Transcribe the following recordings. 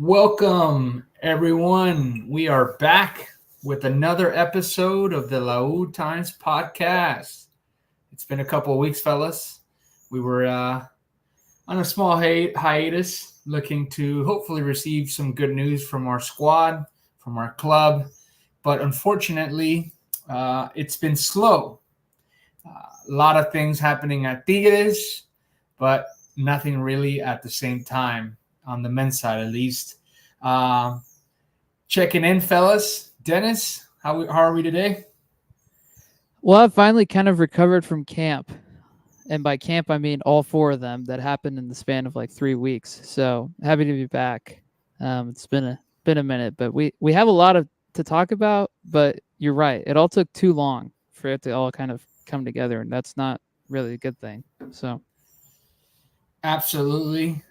Welcome, everyone. We are back with another episode of the Lau Times podcast. It's been a couple of weeks, fellas. We were on a small hiatus, looking to hopefully receive some good news from our squad, from our club. But unfortunately, it's been slow. A lot of things happening at Tigres, but nothing really at the same time, on the men's side at least. Um, Checking in, fellas. Dennis, how are we today? Well, I've finally kind of recovered from camp. And by camp, I mean all four of them that happened in the span of like 3 weeks. So happy to be back. It's been a minute, but we have a lot of to talk about. But you're right; it all took too long for it to all kind of come together, and that's not really a good thing. So Absolutely.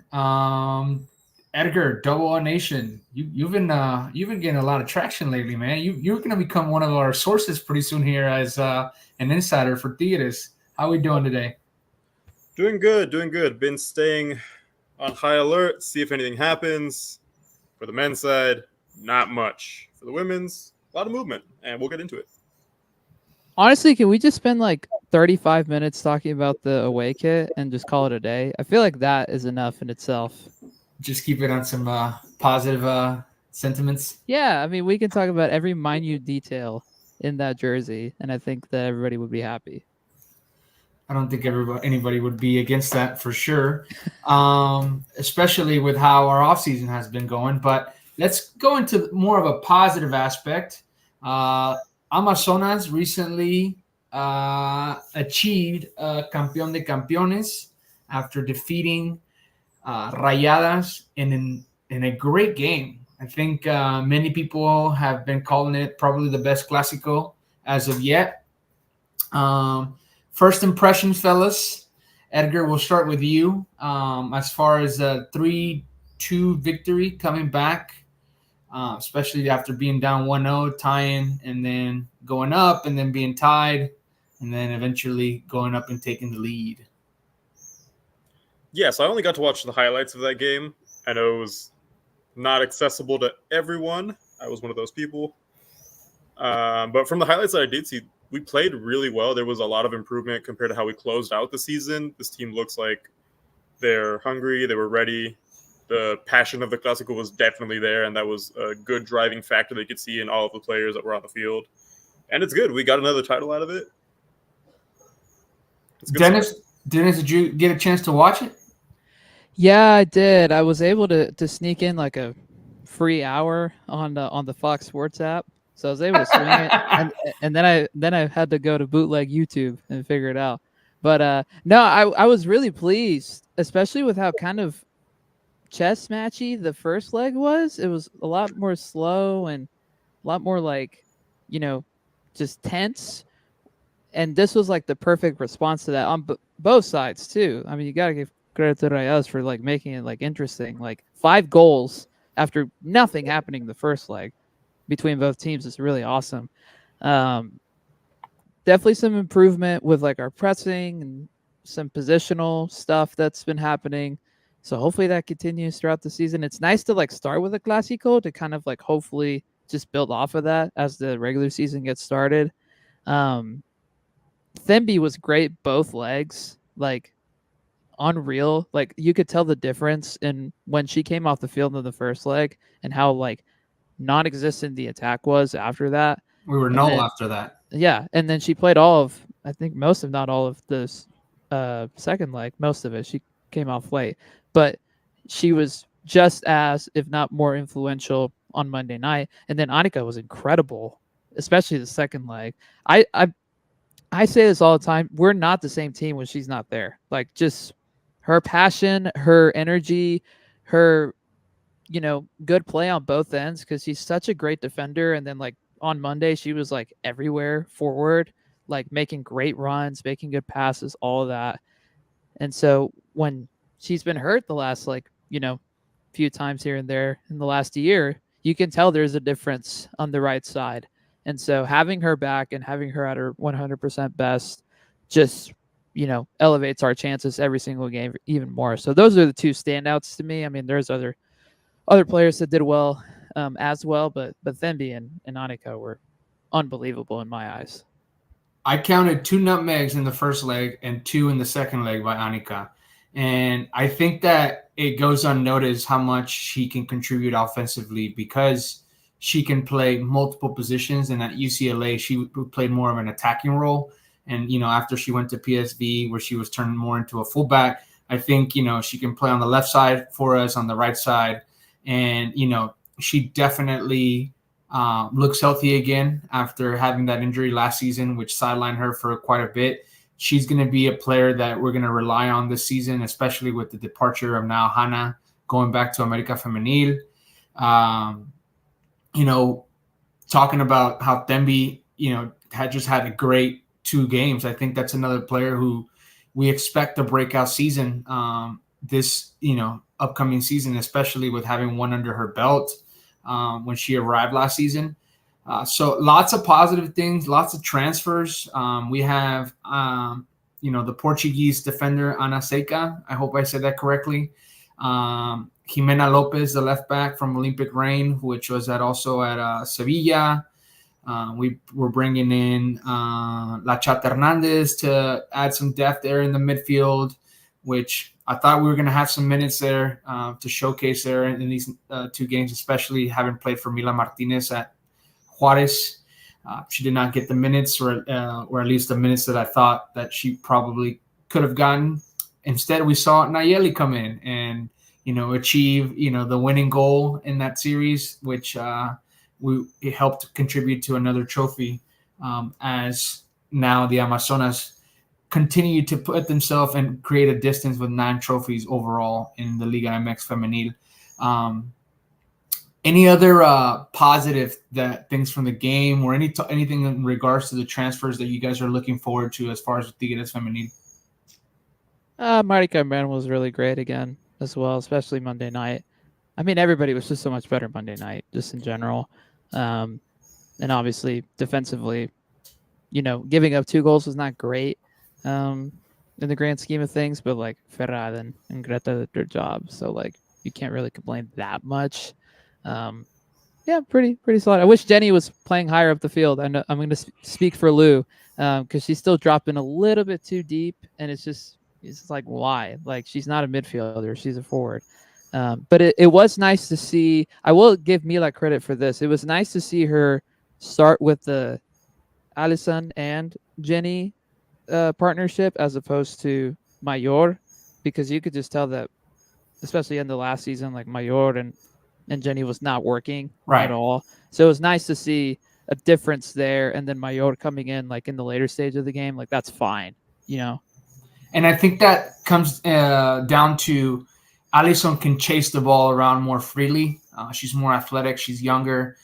Edgar, Double O Nation, you've been getting a lot of traction lately, man. You're gonna become one of our sources pretty soon here as an insider for Tigres. How are we doing today? Doing good, doing good. Been staying on high alert, see if anything happens. For the men's side, not much. For the women's, a lot of movement, and we'll get into it. honestly, can we just spend like 35 minutes talking about the away kit and just call it a day? I feel like that is enough in itself. Just keep it on some positive sentiments. Yeah, I mean, we can talk about every minute detail in that jersey, and I think that everybody would be happy. I don't think anybody would be against that for sure, especially with how our offseason has been going. But let's go into more of a positive aspect. Uh, Amazonas recently achieved Campeón de Campeones after defeating Rayadas in a great game. I think many people have been calling it probably the best Clásico as of yet. Um, First impressions, fellas. Edgar, we'll start with you. As far as a 3-2 victory coming back, especially after being down 1-0, tying, and then going up, and then being tied, and then eventually going up and taking the lead. Yes, I only got to watch the highlights of that game. I know it was not accessible to everyone. I was one of those people. But from the highlights that I did see, we played really well. There was a lot of improvement compared to how we closed out the season. This team looks like they're hungry. They were ready. The passion of the Clásico was definitely there, and that was a good driving factor that you could see in all of the players that were on the field. And it's good. We got another title out of it. It's good Dennis, stuff. Dennis, did you get a chance to watch it? Yeah, I did. I was able to sneak in like a free hour on the Fox Sports app. So I was able to swing it, and then I had to go to bootleg YouTube and figure it out. But no, I was really pleased, especially with how kind of chess matchy the first leg was. It was a lot more slow and a lot more like, just tense. And this was like the perfect response to that on both sides too. I mean, you gotta give credit to Reyes for like making it like interesting. Like 5 goals after nothing happening the first leg between both teams is really awesome. Definitely some improvement with like our pressing and some positional stuff that's been happening. So hopefully that continues throughout the season. It's nice to like start with a Clásico to kind of like hopefully just build off of that as the regular season gets started. Themby was great both legs, like unreal. Like you could tell the difference in when she came off the field in the first leg and how like non-existent the attack was after that. We were null after that. Yeah, and then she played all of, I think most of not all of this second leg, most of it. She came off late, but she was just as, if not more, influential on Monday night. And then Annika was incredible, especially the second leg. I say this all the time. We're not the same team when she's not there. Like just her passion, her energy, her good play on both ends because she's such a great defender. And then like on Monday, she was like everywhere forward, like making great runs, making good passes, all of that. And so when she's been hurt the last few times here and there in the last year, you can tell there's a difference on the right side. And so having her back and having her at her 100% best just elevates our chances every single game even more. So those are the two standouts to me. I mean, there's other other players that did well as well, but Thembi and Annika were unbelievable in my eyes. I counted 2 nutmegs in the first leg and 2 in the second leg by Annika. And I think that it goes unnoticed how much she can contribute offensively because she can play multiple positions. And at UCLA, she played more of an attacking role. And, after she went to PSV, where she was turned more into a fullback, I think, she can play on the left side for us, on the right side. And, she definitely looks healthy again after having that injury last season, which sidelined her for quite a bit. She's going to be a player that we're going to rely on this season, especially with the departure of now Hannah going back to America Femenil. Um, Talking about how Thembi, had just had a great 2 games. I think that's another player who we expect a breakout season this, upcoming season, especially with having one under her belt when she arrived last season. So lots of positive things, lots of transfers. We have, the Portuguese defender Ana Seca. I hope I said that correctly. Jimena Lopez, the left back from Olympic Reign, which was also at Sevilla. We were bringing in La Chata Hernandez to add some depth there in the midfield, which I thought we were going to have some minutes there to showcase there in these 2 games, especially having played for Mila Martinez at Juarez. She did not get the minutes, or at least the minutes that I thought that she probably could have gotten. Instead, we saw Nayeli come in and achieve the winning goal in that series, which it helped contribute to another trophy as now the Amazonas continue to put themselves and create a distance with 9 trophies overall in the Liga MX Femenil. Any other positive things from the game, or anything in regards to the transfers that you guys are looking forward to as far as Tigres Femenil? Marika Cameron was really great again as well, especially Monday night. I mean, everybody was just so much better Monday night, just in general. And obviously, defensively, giving up 2 goals was not great in the grand scheme of things, but like Ferrad and Greta did their job. So, like, you can't really complain that much. Yeah, pretty solid. I wish Jenny was playing higher up the field. I know I'm going to speak for Lou because she's still dropping a little bit too deep, and it's just like, why? Like, she's not a midfielder; she's a forward. But it was nice to see. I will give Mila credit for this. It was nice to see her start with the Alison and Jenny partnership as opposed to Mayor, because you could just tell that, especially in the last season, like Mayor and Jenny was not working at all. So it was nice to see a difference there. And then Mayor coming in like in the later stage of the game, like that's fine, And I think that comes down to Alison can chase the ball around more freely. She's more athletic. She's younger.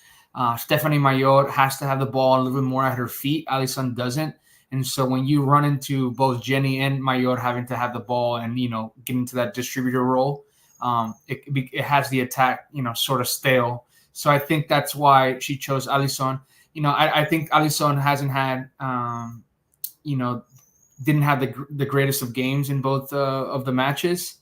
Stephanie Mayor has to have the ball a little bit more at her feet. Alison doesn't. And so when you run into both Jenny and Mayor having to have the ball and, get into that distributor role, it has the attack, sort of stale. So I think that's why she chose Alison. I think Alison hasn't had, didn't have the greatest of games in both of the matches.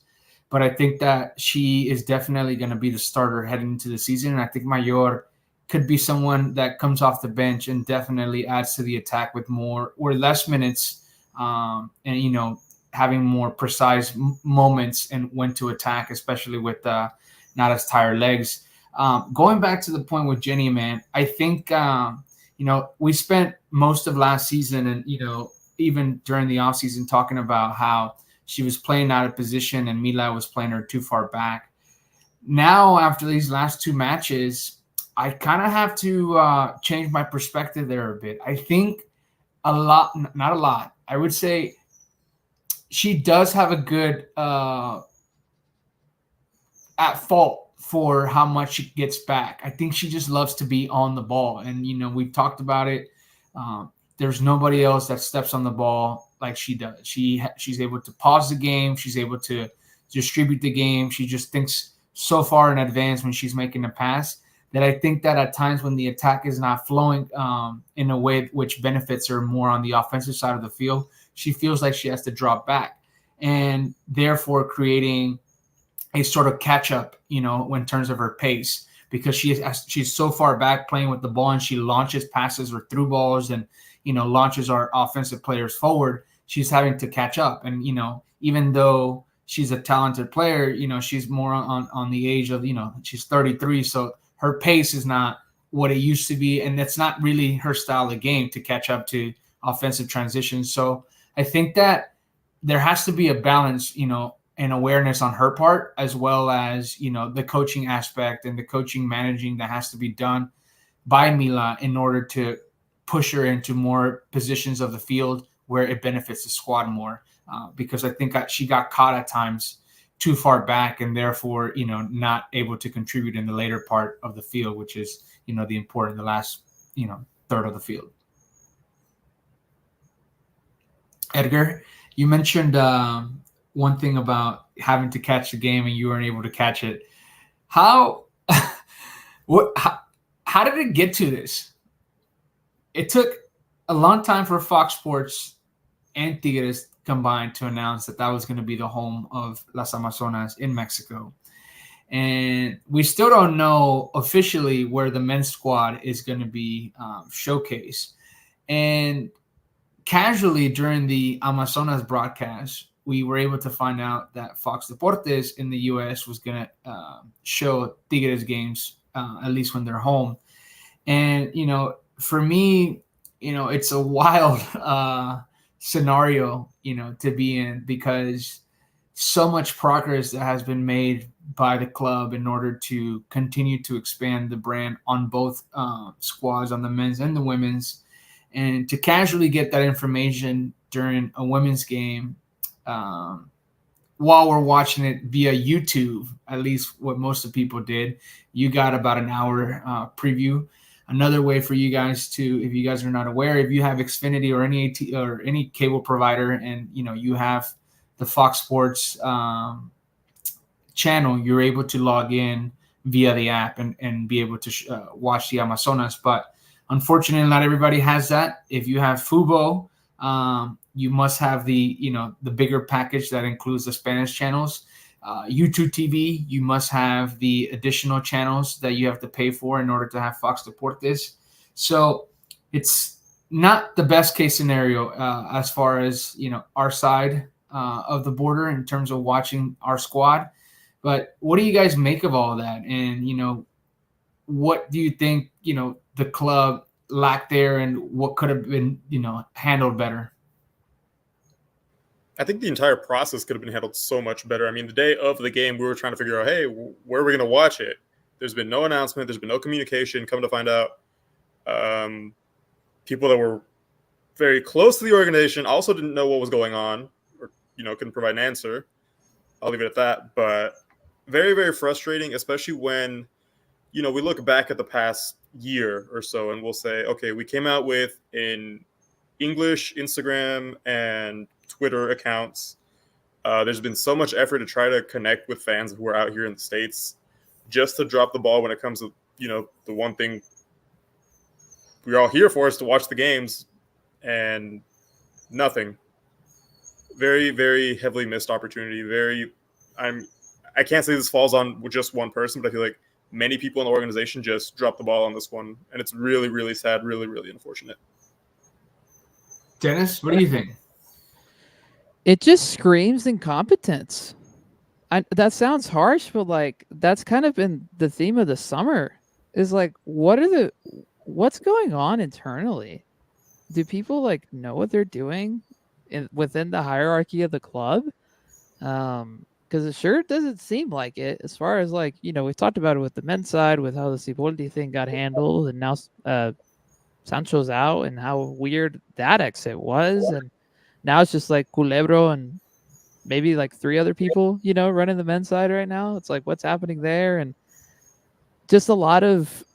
But I think that she is definitely going to be the starter heading into the season. And I think Mayor could be someone that comes off the bench and definitely adds to the attack with more or less minutes and, having more precise moments and when to attack, especially with not as tired legs. Going back to the point with Jenny, man, I think, we spent most of last season and, even during the offseason talking about how she was playing out of position and Mila was playing her too far back. Now, after these last 2 matches, I kind of have to change my perspective there a bit. I think not a lot. I would say she does have a good at fault for how much she gets back. I think she just loves to be on the ball. And, we've talked about it. There's nobody else that steps on the ball like she does. She's able to pause the game. She's able to distribute the game. She just thinks so far in advance when she's making a pass that I think that at times when the attack is not flowing in a way which benefits her more on the offensive side of the field, she feels like she has to drop back and therefore creating a sort of catch up, in terms of her pace, because she's so far back playing with the ball, and she launches passes or through balls, and launches our offensive players forward. She's having to catch up, and even though she's a talented player, she's more on the age of, she's 33, so her pace is not what it used to be, and that's not really her style of game to catch up to offensive transitions. So I think that there has to be a balance, and awareness on her part, as well as the coaching aspect and the coaching managing that has to be done by Mila in order to push her into more positions of the field where it benefits the squad more. Because I think she got caught at times too far back, and therefore not able to contribute in the later part of the field, which is the last third of the field. Edgar, you mentioned one thing about having to catch the game and you weren't able to catch it. How how did it get to this? It took a long time for Fox Sports and Tigres combined to announce that was going to be the home of Las Amazonas in Mexico. And we still don't know officially where the men's squad is going to be showcased. And casually during the Amazonas broadcast, we were able to find out that Fox Deportes in the U.S. was going to show Tigres games, at least when they're home. And, for me, it's a wild scenario, to be in, because so much progress that has been made by the club in order to continue to expand the brand on both squads, on the men's and the women's. And to casually get that information during a women's game, while we're watching it via YouTube, at least what most of the people did, you got about an hour preview. Another way for you guys to, if you guys are not aware, if you have Xfinity or any cable provider, and you have the Fox Sports channel, you're able to log in via the app and be able to watch the Amazonas. But unfortunately, not everybody has that. If you have Fubo, you must have the bigger package that includes the Spanish channels. YouTube TV, you must have the additional channels that you have to pay for in order to have Fox Deportes. So it's not the best case scenario as far as our side of the border in terms of watching our squad. But what do you guys make of all of that? And what do you think the club lacked there, and what could have been handled better? I think the entire process could have been handled so much better. I mean, the day of the game, we were trying to figure out, hey, where are we going to watch it? There's been no announcement. There's been no communication. Come to find out, people that were very close to the organization also didn't know what was going on, or couldn't provide an answer. I'll leave it at that. But very, very frustrating, especially when we look back at the past year or so, and we'll say, okay, we came out with an English Instagram and Twitter accounts. There's been so much effort to try to connect with fans who are out here in the States, just to drop the ball when it comes to the one thing we're all here for is to watch the games, and nothing. Very, very heavily missed opportunity. I can't say this falls on just one person, but I feel like many people in the organization just dropped the ball on this one, and it's really, really sad, really, really unfortunate. Dennis, what do you think? It just screams incompetence. That sounds harsh, but that's kind of been the theme of the summer. Is what's going on internally? Do people know what they're doing within the hierarchy of the club? Because it sure doesn't seem like it. As far as we talked about it with the men's side, with how the Siboldi thing got handled, and now Sancho's out, and how weird that exit was, and now it's just Culebro and maybe 3 other people, running the men's side right now. It's what's happening there, and just a lot of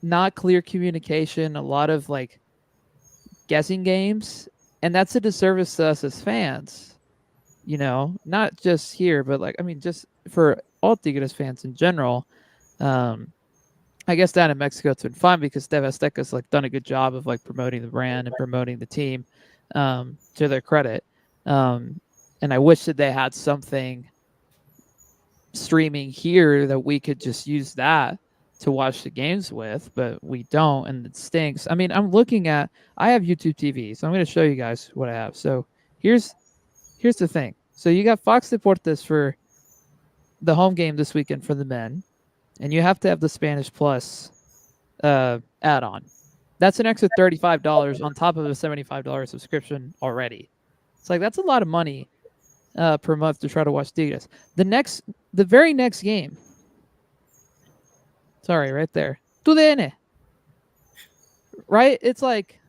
not clear communication, a lot of guessing games, and that's a disservice to us as fans. Not just here, but just for all Tigres fans in general. I guess down in Mexico it's been fun because TV Azteca's done a good job of promoting the brand and promoting the team, to their credit. And I wish that they had something streaming here that we could just use that to watch the games with, but we don't, and it stinks. I mean, I have YouTube TV, so I'm going to show you guys what I have. So here's the thing. So you got Fox Deportes for the home game this weekend for the men, and you have to have the Spanish Plus add-on. That's an extra $35 on top of a $75 subscription already. It's like that's a lot of money per month to try to watch Tigres. The very next game. Sorry, right there. TUDN. Right? It's like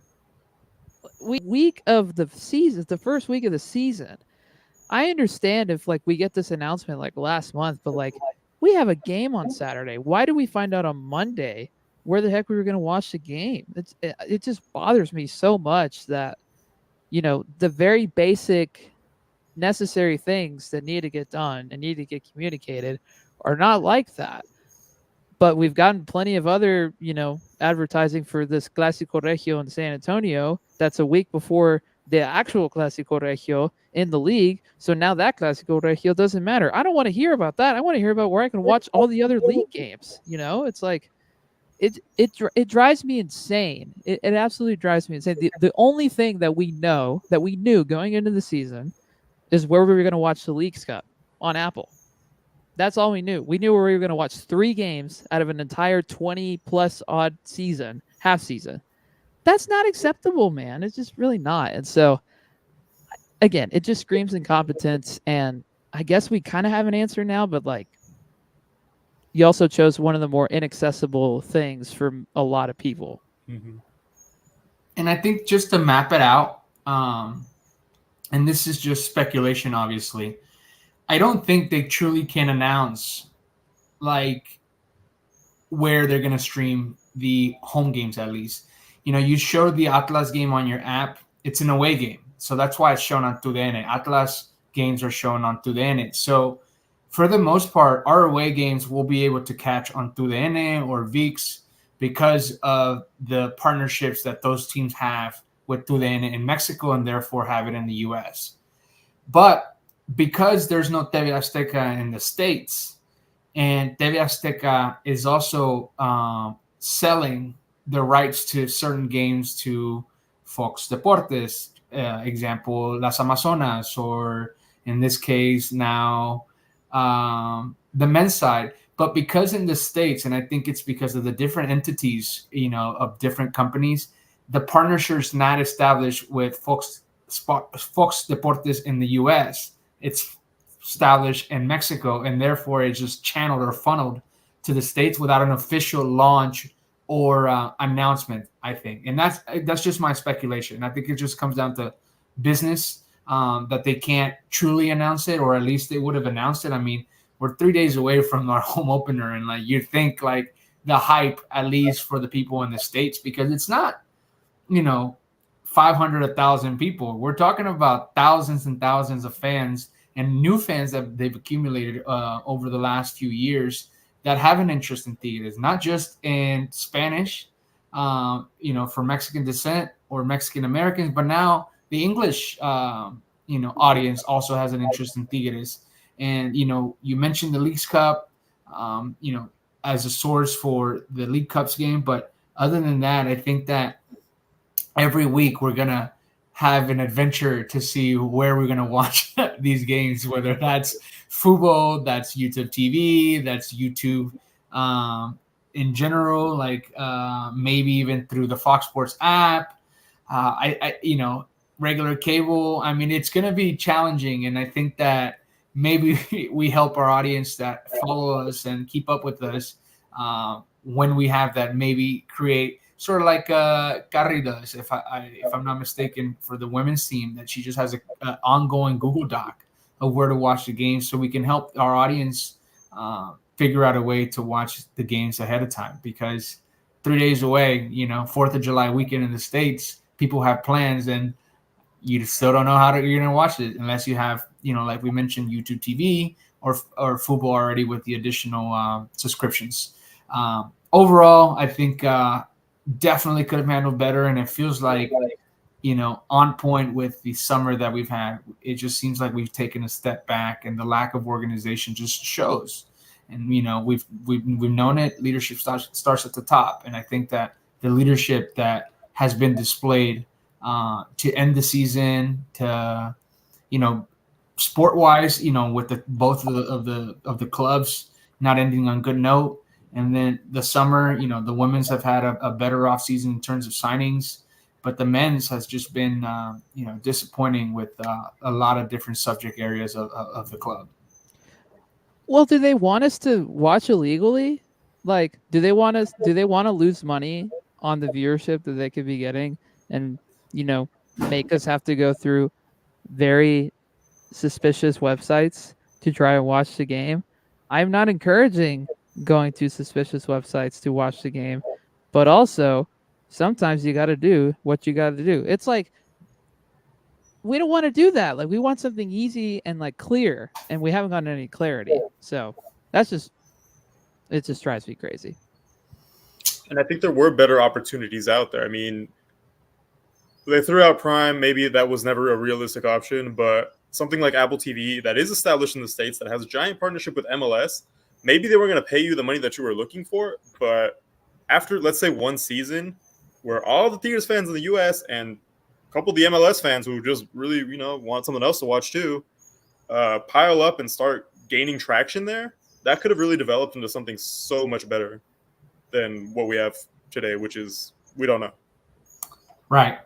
week of the season, the first week of the season. I understand if like we get this announcement like last month, but like we have a game on Saturday. Why do we find out on Monday where the heck we were going to watch the game? It just bothers me so much that the very basic necessary things that need to get done and need to get communicated are not like that. But we've gotten plenty of other, advertising for this Clásico Regio in San Antonio. That's a week before the actual Clásico Regio in the league. So now that Clásico Regio doesn't matter. I don't want to hear about that. I want to hear about where I can watch all the other league games. It's like it drives me insane. It absolutely drives me insane. The only thing that we knew going into the season is where we were going to watch the Leagues Cup on Apple. That's all we knew. We knew where we were going to watch 3 games out of an entire 20-plus odd season, half season. That's not acceptable, man. It's just really not. And so, again, it just screams incompetence. And I guess we kind of have an answer now, but like, you also chose one of the more inaccessible things for a lot of people. Mm-hmm. And I think just to map it out, and this is just speculation, obviously, I don't think they truly can announce like where they're going to stream the home games, at least. You showed the Atlas game on your app. It's an away game. So that's why it's shown on TUDN. Atlas games are shown on TUDN. So for the most part, our away games will be able to catch on TUDN or VIX because of the partnerships that those teams have with TUDN in Mexico and therefore have it in the U.S. But because there's no TV Azteca in the States, and TV Azteca is also selling the rights to certain games to Fox Deportes, example, Las Amazonas, or in this case now the men's side. But because in the States, and I think it's because of the different entities, of different companies, the partnership's not established with Fox Deportes in the U.S., it's established in Mexico, and therefore it's just channeled or funneled to the States without an official launch or announcement, I think. And that's just my speculation. I think it just comes down to business, that they can't truly announce it, or at least they would have announced it. I mean, we're 3 days away from our home opener, and like you'd think like the hype, at least for the people in the States, because it's not, 500, 1,000 people. We're talking about thousands and thousands of fans and new fans that they've accumulated over the last few years that have an interest in Tigres, not just in Spanish, for Mexican descent or Mexican Americans, but now the English, audience also has an interest in Tigres. And, you mentioned the Leagues Cup, as a source for the League Cups game. But other than that, I think that every week we're going to have an adventure to see where we're going to watch these games, whether that's football, that's YouTube TV, that's YouTube in general, like maybe even through the Fox Sports app, regular cable. I mean, it's going to be challenging. And I think that maybe we help our audience that follow us and keep up with us when we have that, maybe create sort of like Carrie does, if I'm not mistaken, for the women's team, that she just has an ongoing Google Doc of where to watch the games, so we can help our audience figure out a way to watch the games ahead of time. Because 3 days away, 4th of July weekend in the States, people have plans, and you still don't know you're going to watch it unless you have, like we mentioned, YouTube TV or football already with the additional subscriptions. Overall, I think definitely could have handled better, and it feels like on point with the summer that we've had. It just seems like we've taken a step back, and the lack of organization just shows. And we've known it. Leadership starts at the top, and I think that the leadership that has been displayed to end the season, to sport wise, with both of the clubs not ending on good note, and then the summer, the women's have had a better off season in terms of signings, but the men's has just been disappointing with a lot of different subject areas of the club. Well, do they want us to watch illegally? Like, do they want to lose money on the viewership that they could be getting, and make us have to go through very suspicious websites to try and watch the game? I'm not encouraging going to suspicious websites to watch the game, but also sometimes you got to do what you got to do. It's like, we don't want to do that. Like, we want something easy and like clear, and we haven't gotten any clarity. So it just drives me crazy. And I think there were better opportunities out there. I mean, they threw out Prime. Maybe that was never a realistic option, but something like Apple TV that is established in the States, that has a giant partnership with MLS, maybe they were going to pay you the money that you were looking for. But after, let's say, one season where all the Tigres fans in the US and a couple of the MLS fans who just really, want something else to watch too, pile up and start gaining traction there, that could have really developed into something so much better than what we have today, which is, we don't know. Right.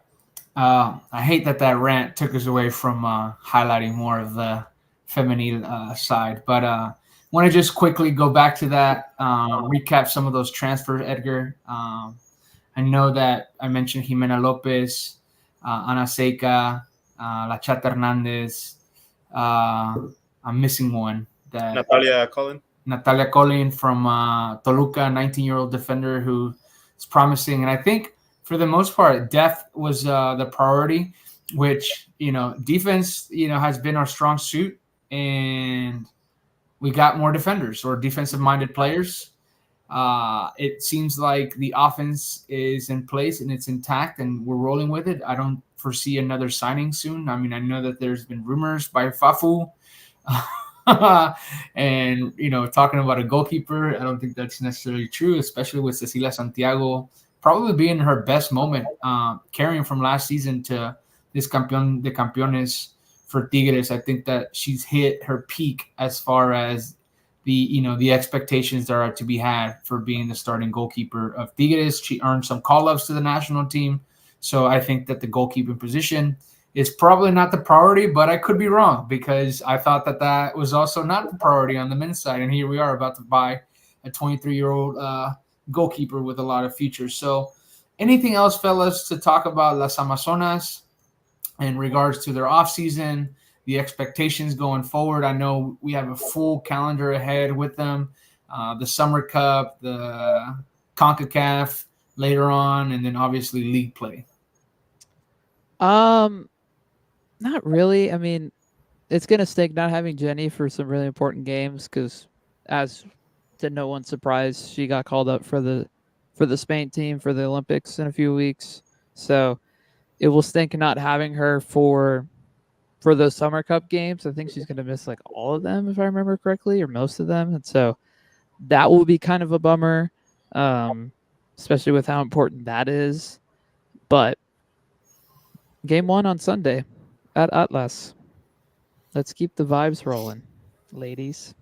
I hate that rant took us away from highlighting more of the femenil side, but want to just quickly go back to that, recap some of those transfers, Edgar. I know that I mentioned Jimena Lopez, Ana Seca, La Chata Hernandez. I'm missing one. Natalia Collin from Toluca, 19-year-old defender who is promising. And I think for the most part, depth was the priority, which, defense, has been our strong suit. And we got more defenders or defensive-minded players. It seems like the offense is in place and it's intact and we're rolling with it. I don't foresee another signing soon. I mean, I know that there's been rumors by Fafu and, talking about a goalkeeper. I don't think that's necessarily true, especially with Cecilia Santiago probably being her best moment, carrying from last season to this Campeón de Campeones for Tigres. I think that she's hit her peak as far as the expectations that are to be had for being the starting goalkeeper of Tigres. She earned some call-ups to the national team. So I think that the goalkeeping position is probably not the priority, but I could be wrong because I thought that was also not the priority on the men's side. And here we are about to buy a 23-year-old goalkeeper with a lot of futures. So anything else, fellas, to talk about Las Amazonas in regards to their offseason, the expectations going forward? I know we have a full calendar ahead with them, the Summer Cup, the CONCACAF later on, and then obviously league play. Not really. I mean, it's going to stink not having Jenny for some really important games because, as to no one's surprise, she got called up for the Spain team for the Olympics in a few weeks. So it will stink not having her for those Summer Cup games. I think she's going to miss like all of them, if I remember correctly, or most of them. And so that will be kind of a bummer, especially with how important that is. But game 1 on Sunday at Atlas. Let's keep the vibes rolling, ladies.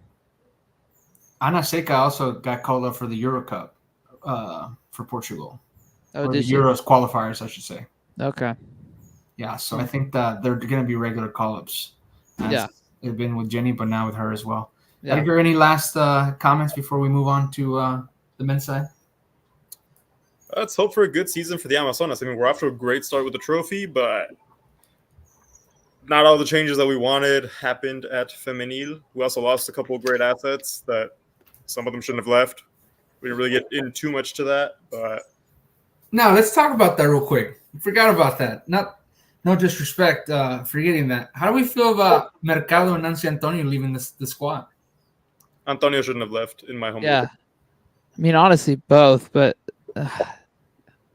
Ana Seca also got called up for the Euro Cup for Portugal. Oh, or the Euros qualifiers, I should say. Okay. Yeah, so I think that they're going to be regular call-ups. Yeah. They've been with Jenny, but now with her as well. Yeah. Edgar, any last comments before we move on to the men's side? Let's hope for a good season for the Amazonas. I mean, we're off to a great start with the trophy, but not all the changes that we wanted happened at Femenil. We also lost a couple of great assets that some of them shouldn't have left. We didn't really get in too much to that, but no, let's talk about that real quick. Forgot about that. No disrespect, forgetting that. How do we feel about Mercado and Nancy Antonio leaving the squad? Antonio shouldn't have left, in my humble opinion. I mean, honestly, both, but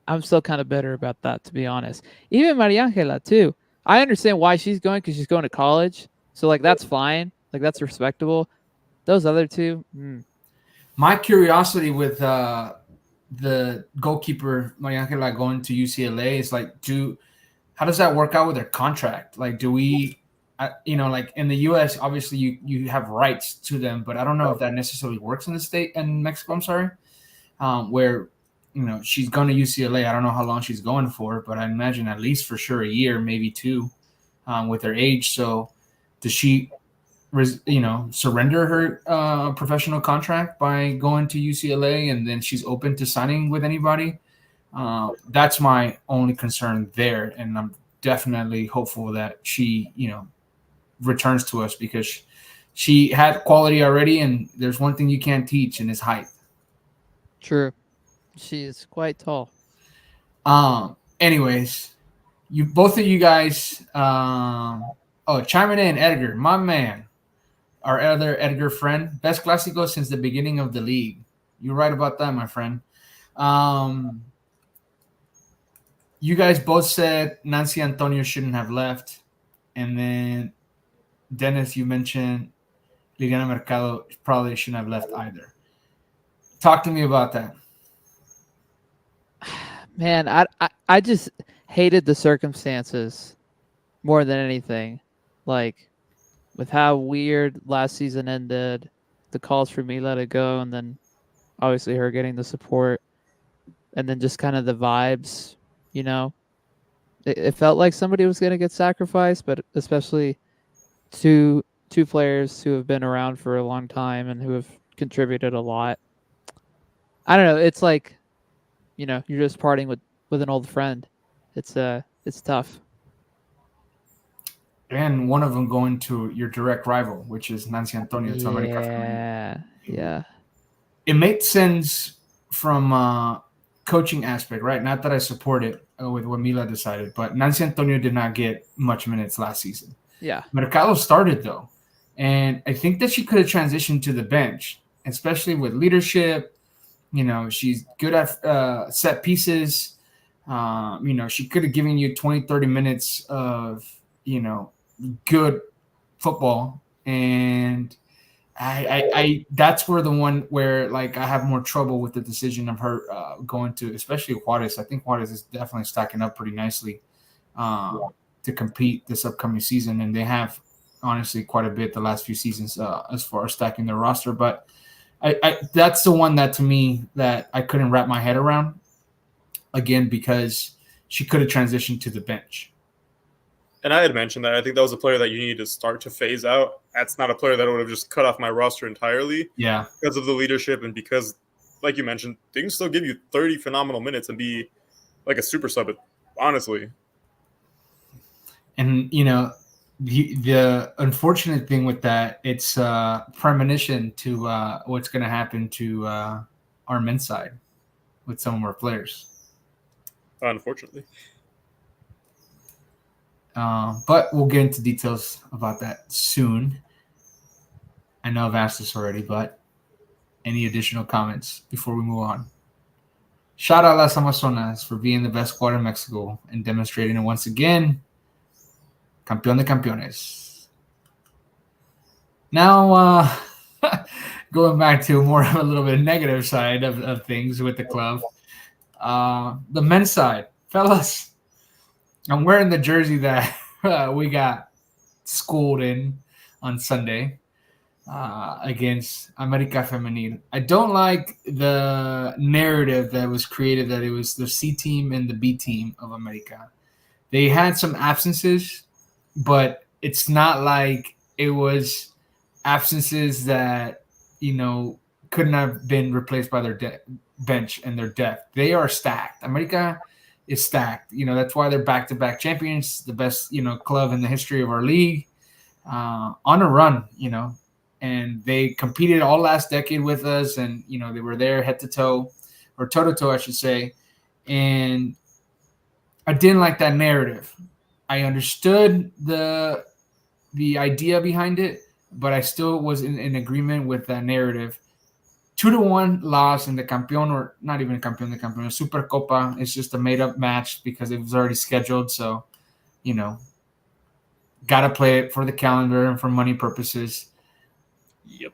I'm still kind of bitter about that, to be honest. Even Maria Angela too. I understand why she's going because she's going to college, so like that's fine, like that's respectable. Those other two, My curiosity with the goalkeeper Maria Angela going to UCLA is like, how does that work out with their contract? Like, do we, like in the U.S., obviously you have rights to them, but I don't know if that necessarily works in the state in Mexico. I'm sorry, where she's going to UCLA. I don't know how long she's going for, but I imagine at least for sure a year, maybe two, with her age. So, does she, surrender her professional contract by going to UCLA, and then she's open to signing with anybody? That's my only concern there, and I'm definitely hopeful that she, returns to us because she had quality already, and there's one thing you can't teach, and it's height. true. She is quite tall. Anyways, both of you guys, chiming in, Edgar, my man, our other Edgar friend, best Clásico since the beginning of the league. You're right about that, my friend. You guys both said Nancy Antonio shouldn't have left. And then, Dennis, you mentioned Liliana Mercado probably shouldn't have left either. Talk to me about that. Man, I just hated the circumstances more than anything. Like, with how weird last season ended, the calls for Mila to go, and then obviously her getting the support, and then just kind of the vibes, It felt like somebody was going to get sacrificed, but especially two players who have been around for a long time and who have contributed a lot. I don't know. It's like, you're just parting with an old friend. It's tough. And one of them going to your direct rival, which is Nancy Antonio to America Femenil. Yeah. It made sense from a coaching aspect, right? Not that I support it with what Mila decided, but Nancy Antonio did not get much minutes last season. Yeah. Mercado started, though. And I think that she could have transitioned to the bench, especially with leadership. She's good at set pieces. She could have given you 20, 30 minutes of, good football. And I that's where the one where like I have more trouble with the decision of her going to, especially Juarez. I think Juarez is definitely stacking up pretty nicely to compete this upcoming season, and they have honestly quite a bit the last few seasons as far as stacking their roster. But I that's the one that to me that I couldn't wrap my head around again because she could have transitioned to the bench. And I had mentioned that I think that was a player that you need to start to phase out. That's not a player that would have just cut off my roster entirely. Yeah. Because of the leadership and because, like you mentioned, they can still give you 30 phenomenal minutes and be like a super sub, honestly. And, the unfortunate thing with that, it's premonition to what's going to happen to our men's side with some of our players. Unfortunately. But we'll get into details about that soon. I know I've asked this already, but any additional comments before we move on? Shout out Las Amazonas for being the best squad in Mexico and demonstrating it once again. Campeón de campeones. Now, going back to more of a little bit negative side of things with the club. The men's side. Fellas, I'm wearing the jersey that we got schooled in on Sunday against America Femenil. I don't like the narrative that was created that it was the C team and the B team of America. They had some absences, but it's not like it was absences that, couldn't have been replaced by their bench and their depth. They are stacked. America is stacked. That's why they're back-to-back champions, the best, club in the history of our league, on a run, and they competed all last decade with us, and, they were there head to toe, or toe to toe, I should say. And I didn't like that narrative. I understood the idea behind it, but I still was in agreement with that narrative. 2-1 loss in the Campeón, or not even Campeón, the Campeón, Supercopa. It's just a made up match because it was already scheduled. So, got to play it for the calendar and for money purposes. Yep.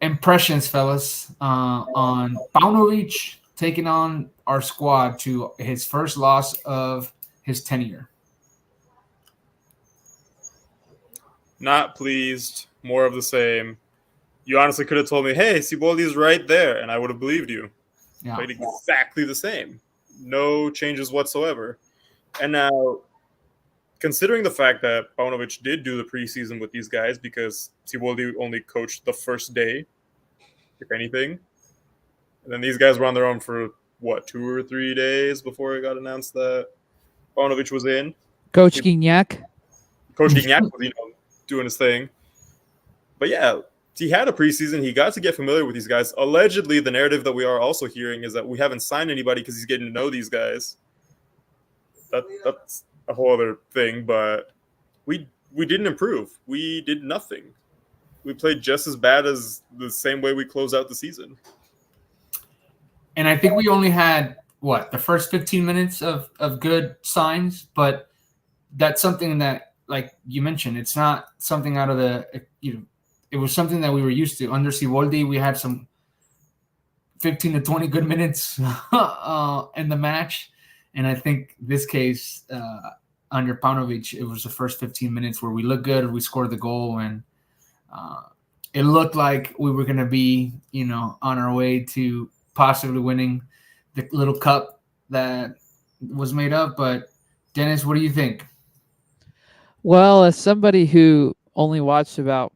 Impressions, fellas, on Paunovic taking on our squad to his first loss of his tenure. Not pleased. More of the same. You honestly could have told me, hey, Siboldi's right there, and I would have believed you. Yeah. Played exactly the same. No changes whatsoever. And now, considering the fact that Paunovic did do the preseason with these guys, because Siboldi only coached the first day, if anything, and then these guys were on their own for, 2 or 3 days before it got announced that Paunovic was in. Coach Gignac. Coach Gignac was, doing his thing. But yeah, he had a preseason. He got to get familiar with these guys. Allegedly, the narrative that we are also hearing is that we haven't signed anybody because he's getting to know these guys. That's a whole other thing, but we didn't improve. We did nothing. We played just as bad as the same way we closed out the season. And I think we only had, the first 15 minutes of good signs, but that's something that, like you mentioned, it's not something out of the, it was something that we were used to. Under Siboldi, we had some 15 to 20 good minutes in the match. And I think this case, under Paunovic, it was the first 15 minutes where we looked good, we scored the goal, and it looked like we were going to be, on our way to possibly winning the little cup that was made up. But Dennis, what do you think? Well, as somebody who only watched about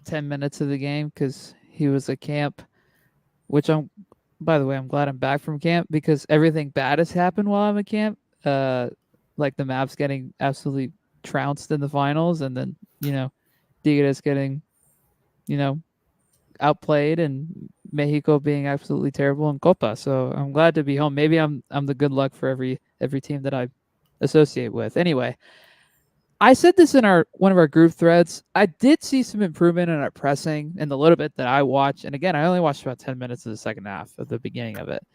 10 minutes of the game because he was at camp, which by the way, I'm glad I'm back from camp because everything bad has happened while I'm at camp. Like the Mavs getting absolutely trounced in the finals, and then, Tigres getting, outplayed, and Mexico being absolutely terrible in Copa. So I'm glad to be home. Maybe I'm the good luck for every team that I associate with. Anyway, I said this in one of our group threads. I did see some improvement in our pressing in the little bit that I watched. And again, I only watched about 10 minutes of the second half at the beginning of it.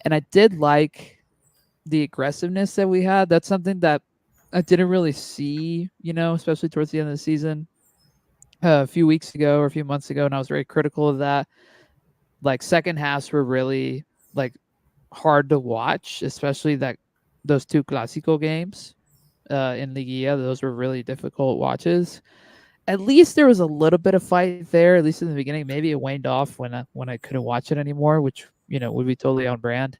And I did like the aggressiveness that we had. That's something that I didn't really see, especially towards the end of the season. A few weeks ago or a few months ago, and I was very critical of that. Like second halves were really hard to watch, especially those two Clásico games in Liguilla. Those were really difficult watches. At least there was a little bit of fight there, at least in the beginning. Maybe it waned off when I couldn't watch it anymore, which would be totally on brand.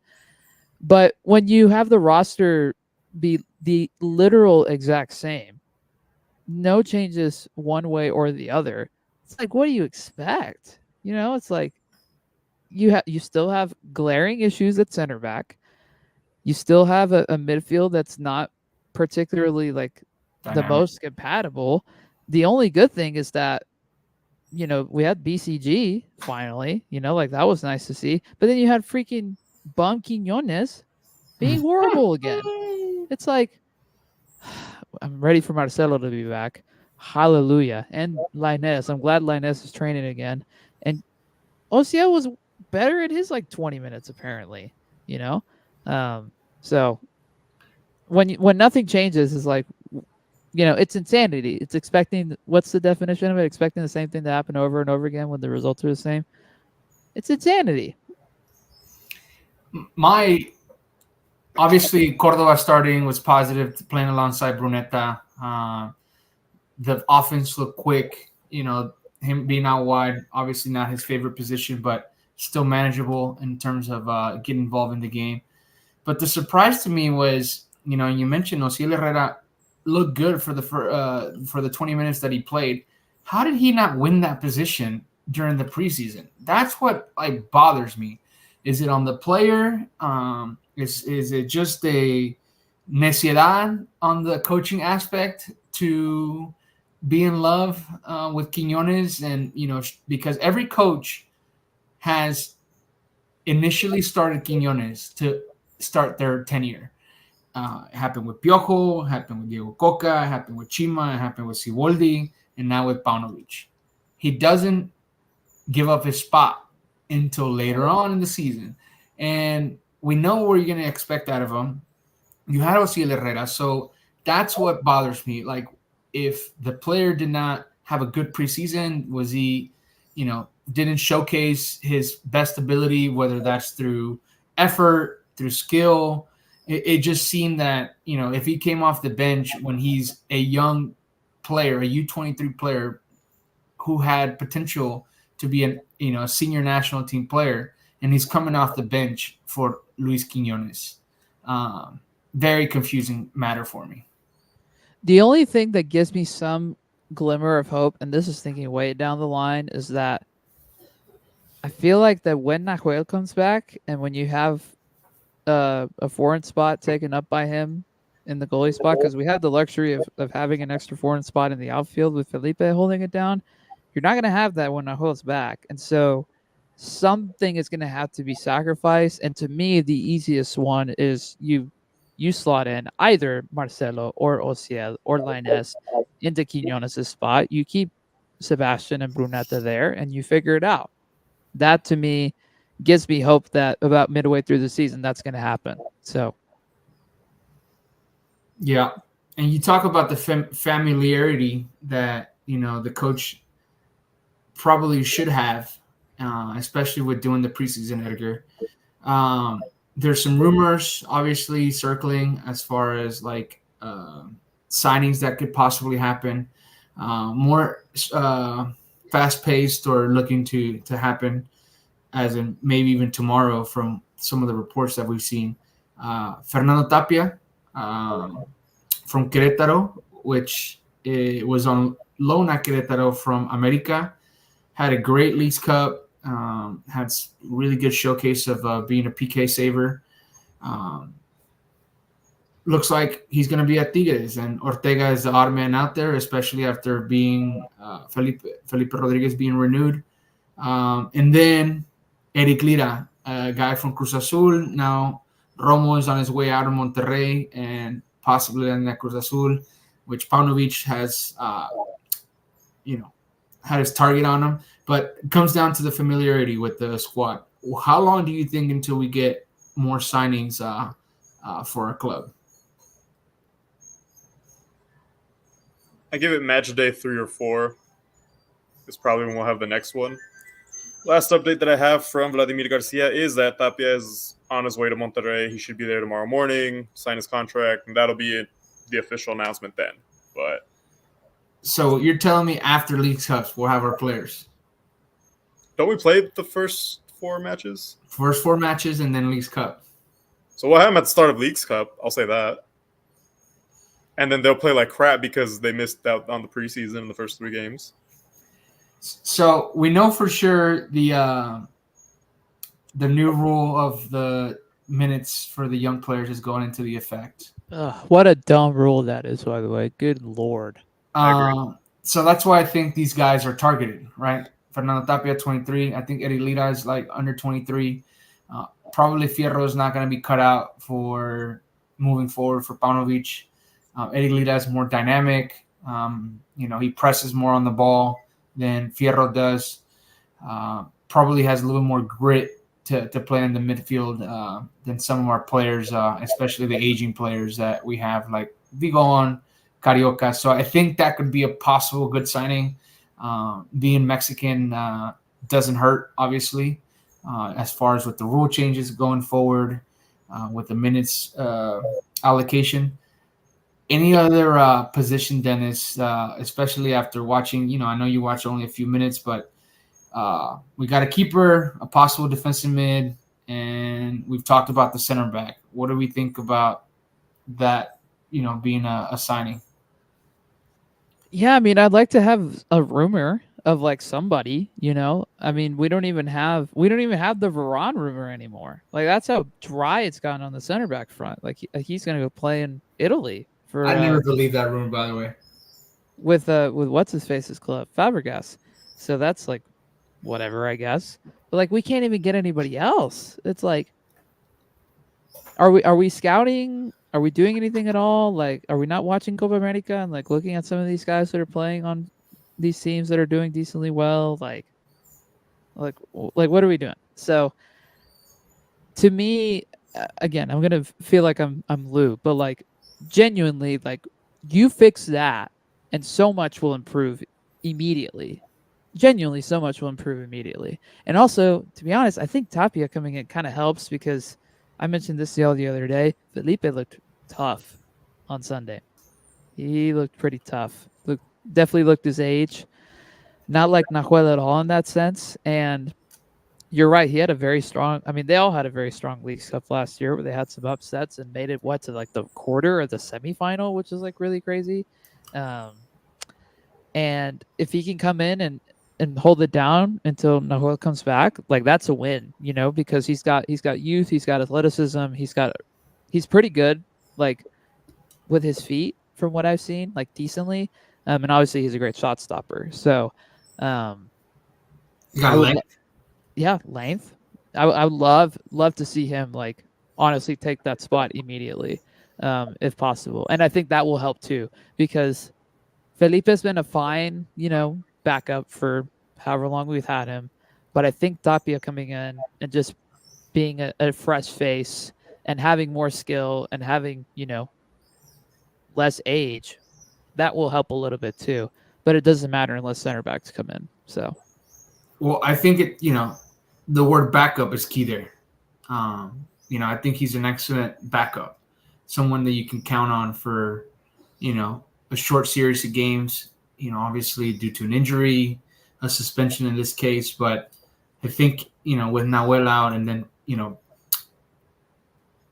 But when you have the roster be the literal exact same, no changes one way or the other, it's like, what do you expect? It's like you still have glaring issues at center back. You still have a midfield that's not particularly the most compatible. The only good thing is that we had BCG finally, that was nice to see. But then you had freaking bum Quiñones being horrible again. It's like, I'm ready for Marcelo to be back. Hallelujah. And Lainez. I'm glad Lainez is training again. And Osea was better at his 20 minutes apparently, so when nothing changes is it's insanity. It's expecting, what's the definition of it? Expecting the same thing to happen over and over again when the results are the same. It's insanity. Obviously, Cordova starting was positive, playing alongside Brunetta. The offense looked quick. Him being out wide, obviously not his favorite position, but still manageable in terms of getting involved in the game. But the surprise to me was, you mentioned Osiel Herrera looked good for the 20 minutes that he played. How did he not win that position during the preseason? That's what bothers me. Is it on the player? Is it just a necesidad on the coaching aspect to be in love with Quiñones? And, because every coach has initially started Quiñones to start their tenure. It happened with Piojo, happened with Diego Coca, happened with Chima, happened with Siboldi, and now with Paunovic. He doesn't give up his spot until later on in the season. And we know what you're going to expect out of him. You had Osiel Herrera. So that's what bothers me. Like, if the player did not have a good preseason, was he, didn't showcase his best ability, whether that's through effort, through skill. It just seemed that, if he came off the bench when he's a young player, a U23 player who had potential to be a senior national team player, and he's coming off the bench for Luis Quinones. Very confusing matter for me. The only thing that gives me some glimmer of hope, and this is thinking way down the line, is that I feel like that when Nahuel comes back and when you have a foreign spot taken up by him in the goalie spot, because we have the luxury of having an extra foreign spot in the outfield with Felipe holding it down. You're not going to have that when Nahuel's back. And so something is going to have to be sacrificed. And to me, the easiest one is you slot in either Marcelo or Osiel or Linus into Quinones' spot. You keep Sebastian and Brunetta there and you figure it out. That to me gives me hope that about midway through the season that's going to happen. So, yeah, and you talk about the familiarity that the coach probably should have, especially with doing the preseason, Edgar. There's some rumors, obviously, circling as far as like signings that could possibly happen. More fast-paced or looking to happen, as in maybe even tomorrow from some of the reports that we've seen. Fernando Tapia from Querétaro, which was on loan at Querétaro from America, had a great Leagues Cup, had really good showcase of being a PK saver. Looks like he's going to be at Tigres, and Ortega is the odd man out there, especially after being Felipe Rodriguez being renewed. And then Eric Lira, a guy from Cruz Azul. Now Romo is on his way out of Monterrey and possibly in Cruz Azul, which Paunovic has, had his target on him. But it comes down to the familiarity with the squad. How long do you think until we get more signings for our club? I give it match day 3 or 4. It's probably when we'll have the next one. Last update that I have from Vladimir Garcia is that Tapia is on his way to Monterrey. He should be there tomorrow morning, sign his contract, and that'll be the official announcement then. But so you're telling me after Leagues Cups we'll have our players? Don't we play the first 4 matches? First 4 matches and then Leagues Cup. So we'll have them at the start of Leagues Cup. I'll say that. And then they'll play like crap because they missed out on the preseason in the first 3 games. So we know for sure the new rule of the minutes for the young players is going into the effect. What a dumb rule that is, by the way. Good Lord. So that's why I think these guys are targeted, right? Fernando Tapia, 23. I think Eddie Lira is like under 23. Probably Fierro is not going to be cut out for moving forward for Paunovic. Eddie Lira is more dynamic. He presses more on the ball than Fierro does. Probably has a little more grit to play in the midfield than some of our players, especially the aging players that we have like Vigon, Carioca. So I think that could be a possible good signing. Being Mexican doesn't hurt, obviously, as far as with the rule changes going forward, with the minutes allocation. Any other position, Dennis, especially after watching, I know you watch only a few minutes, but we got a keeper, a possible defensive mid, and we've talked about the center back. What do we think about that, being a signing? Yeah, I mean, I'd like to have a rumor of like somebody, I mean, we don't even have the Varane rumor anymore. Like, that's how dry it's gotten on the center back front. Like he's going to go play in Italy. I never believed that rumor, by the way. With what's his face's club, Fabregas. So that's like whatever, I guess. But like we can't even get anybody else. It's like, are we scouting? Are we doing anything at all? Like, are we not watching Copa America and like looking at some of these guys that are playing on these teams that are doing decently well? Like, Like what are we doing? So to me, again, I'm gonna feel like I'm Lou, but like genuinely, like you fix that, and so much will improve immediately. Genuinely, so much will improve immediately. And also, to be honest, I think Tapia coming in kind of helps because I mentioned this the other day. Felipe looked tough on Sunday. He looked pretty tough. Definitely looked his age. Not like Nahuel at all in that sense. And you're right. He had a very strong. I mean, they all had a very strong League Cup last year, where they had some upsets and made it to like the quarter or the semifinal, which is like really crazy. Um, and if he can come in and hold it down until Nahuel comes back, like that's a win, because he's got youth, he's got athleticism, he's pretty good, like with his feet from what I've seen, like decently. And obviously he's a great shot stopper. So, You got I would, length. yeah, length. I would love to see him like honestly take that spot immediately, if possible. And I think that will help too, because Felipe's been a fine, backup for however long we've had him. But I think Tapia coming in and just being a fresh face and having more skill and having, less age, that will help a little bit too. But it doesn't matter unless center backs come in. So Well, I think the word backup is key there. I think he's an excellent backup, someone that you can count on for, a short series of games. Obviously due to an injury, a suspension in this case, but I think with Nahuel out and then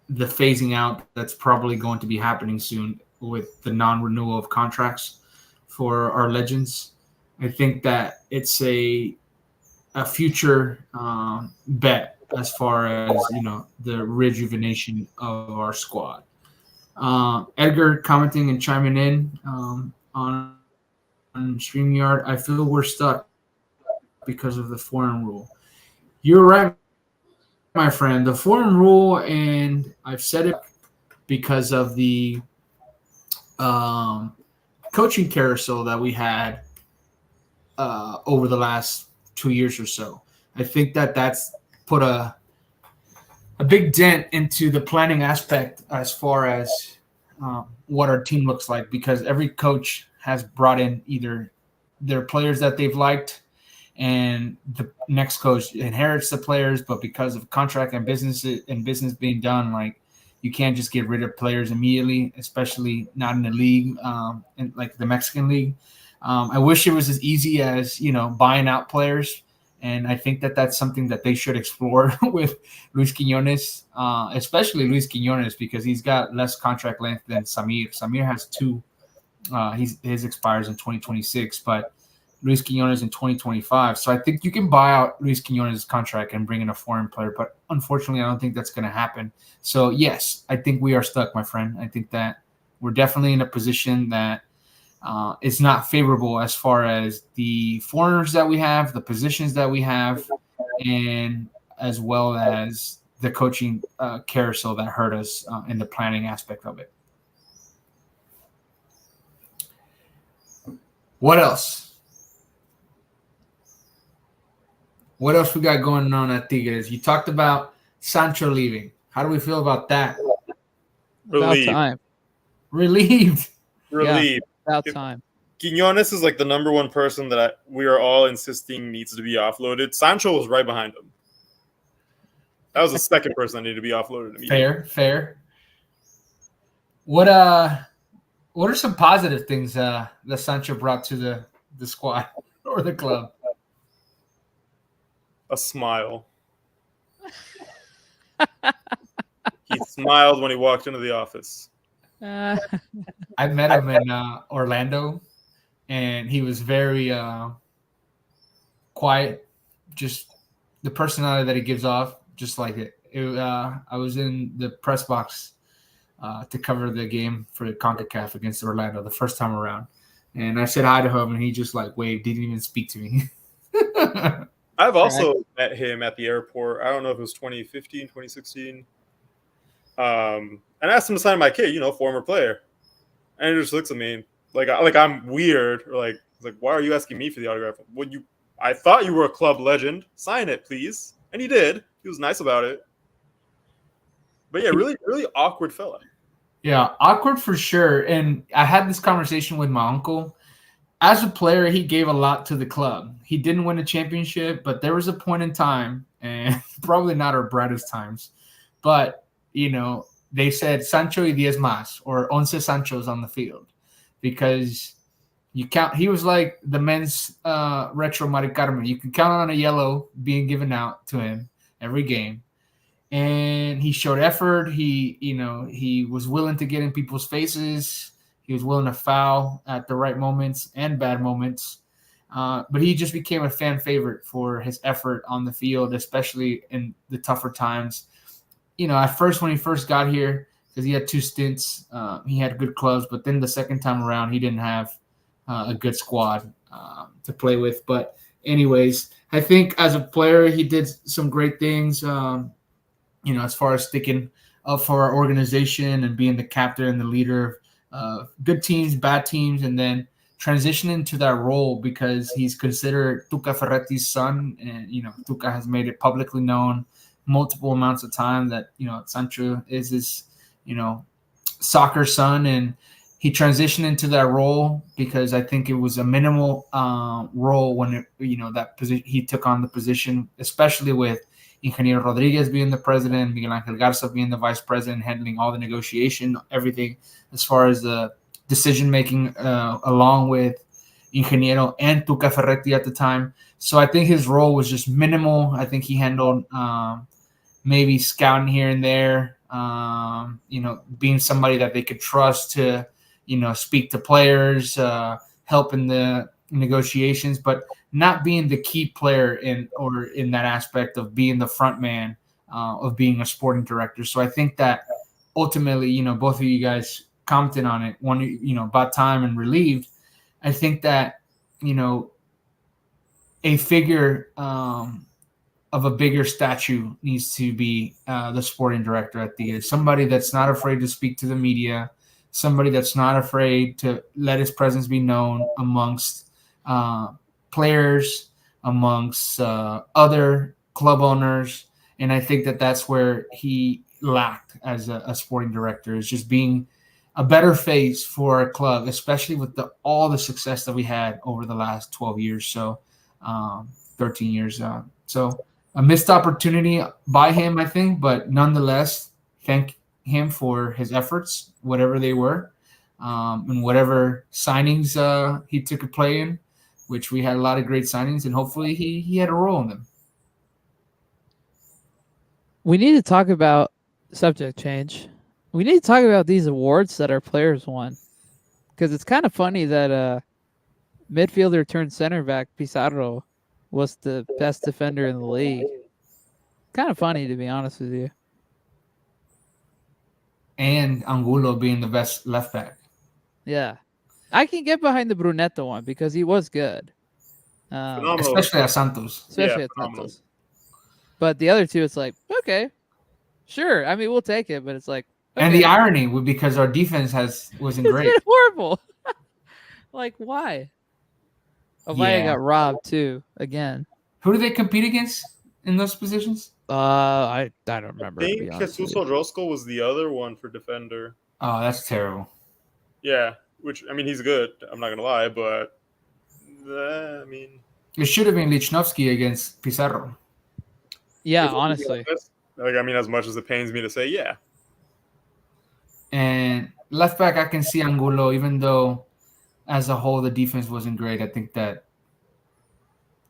the phasing out that's probably going to be happening soon with the non-renewal of contracts for our legends. I think that it's a future bet as far as the rejuvenation of our squad. Edgar commenting and chiming in on StreamYard. I feel we're stuck because of the foreign rule. You're right, my friend. The foreign rule, and I've said it because of the um, coaching carousel that we had over the last 2 years or so. I think that that's put a big dent into the planning aspect as far as what our team looks like, because every coach has brought in either their players that they've liked, and the next coach inherits the players, but because of contract and business being done, like you can't just get rid of players immediately, especially not in the league, in like the Mexican league. I wish it was as easy as buying out players, and I think that that's something that they should explore with Luis Quinones, especially Luis Quinones, because he's got less contract length than Samir. Samir has two. His expires in 2026, but Luis Quinones in 2025. So I think you can buy out Luis Quinones' contract and bring in a foreign player, but unfortunately, I don't think that's going to happen. So yes, I think we are stuck, my friend. I think that we're definitely in a position that is not favorable as far as the foreigners that we have, the positions that we have, and as well as the coaching carousel that hurt us in the planning aspect of it. What else? What else we got going on at Tigres? You talked about Sancho leaving. How do we feel about that? about Relieved. time. Relieved. Relieved. About time. Quinones is like the number one person that we are all insisting needs to be offloaded. Sancho was right behind him. That was the second person that needed to be offloaded immediately. Fair. What are some positive things that Sancho brought to the squad or the club? A smile. He smiled when he walked into the office. Uh, I met him in Orlando, and he was very quiet. Just the personality that he gives off, just like it. I was in the press box to cover the game for the CONCACAF against Orlando the first time around, and I said hi to him, and he just like waved, didn't even speak to me. I've also met him at the airport. I don't know if it was 2015, 2016. And asked him to sign my kid, former player. And he just looks at me like I'm weird, or like why are you asking me for the autograph? When you I thought you were a club legend. Sign it, please. And he did. He was nice about it. But yeah, really, really awkward fella. Yeah, awkward for sure. And I had this conversation with my uncle. As a player, he gave a lot to the club. He didn't win a championship, but there was a point in time, and probably not our brightest times, but they said Sancho y 10 más, or once Sanchos on the field, because you count. He was like the men's retro Mari Carmen. You can count on a yellow being given out to him every game, and he showed effort. He was willing to get in people's faces. He was willing to foul at the right moments and bad moments. But he just became a fan favorite for his effort on the field, especially in the tougher times. At first, when he first got here, because he had 2 stints, he had good clubs. But then the second time around, he didn't have a good squad to play with. But anyways, I think as a player, he did some great things, as far as sticking up for our organization and being the captain and the leader of good teams, bad teams, and then transitioning to that role because he's considered Tuca Ferretti's son. And, Tuca has made it publicly known multiple amounts of time that, Sancho is his, soccer son. And he transitioned into that role because I think it was a minimal role when, that position he took on the position, especially with Ingeniero Rodriguez being the president, Miguel Angel Garza being the vice president, handling all the negotiation, everything as far as the decision-making, along with Ingeniero and Tuca Ferretti at the time. So I think his role was just minimal. I think he handled maybe scouting here and there, being somebody that they could trust to, speak to players, help in the negotiations, but not being the key player in that aspect of being the front man, of being a sporting director. So I think that ultimately, both of you guys commented on it, one, about time and relieved. I think that, a figure of a bigger statue needs to be the sporting director at the end. Somebody that's not afraid to speak to the media, somebody that's not afraid to let his presence be known amongst players, amongst other club owners. And I think that that's where he lacked as a sporting director, is just being a better face for a club, especially with all the success that we had over the last 12 years. So 13 years. So a missed opportunity by him, I think, but nonetheless, thank him for his efforts, whatever they were, and whatever signings he took a play in, which we had a lot of great signings, and hopefully he had a role in them. We need to talk about subject change. We need to talk about these awards that our players won, because it's kind of funny that midfielder turned center back Pizarro was the best defender in the league. Kind of funny, to be honest with you. And Angulo being the best left back. Yeah. I can get behind the Brunetto one because he was good. Especially at Santos. Especially at Santos. But the other two, it's like, okay, sure. I mean, we'll take it, but it's like, okay. And the irony would be because our defense wasn't great. It's been horrible. Like, why? Avaya got robbed too again. Who do they compete against in those positions? I don't remember. I think Jesus Orozco was the other one for defender. Oh, that's terrible. Yeah, which, I mean, he's good. I'm not gonna lie, but I mean, it should have been Lichnowsky against Pizarro. Yeah, honestly. Like, I mean, as much as it pains me to say, yeah. And left back, I can see Angulo, even though as a whole the defense wasn't great. I think that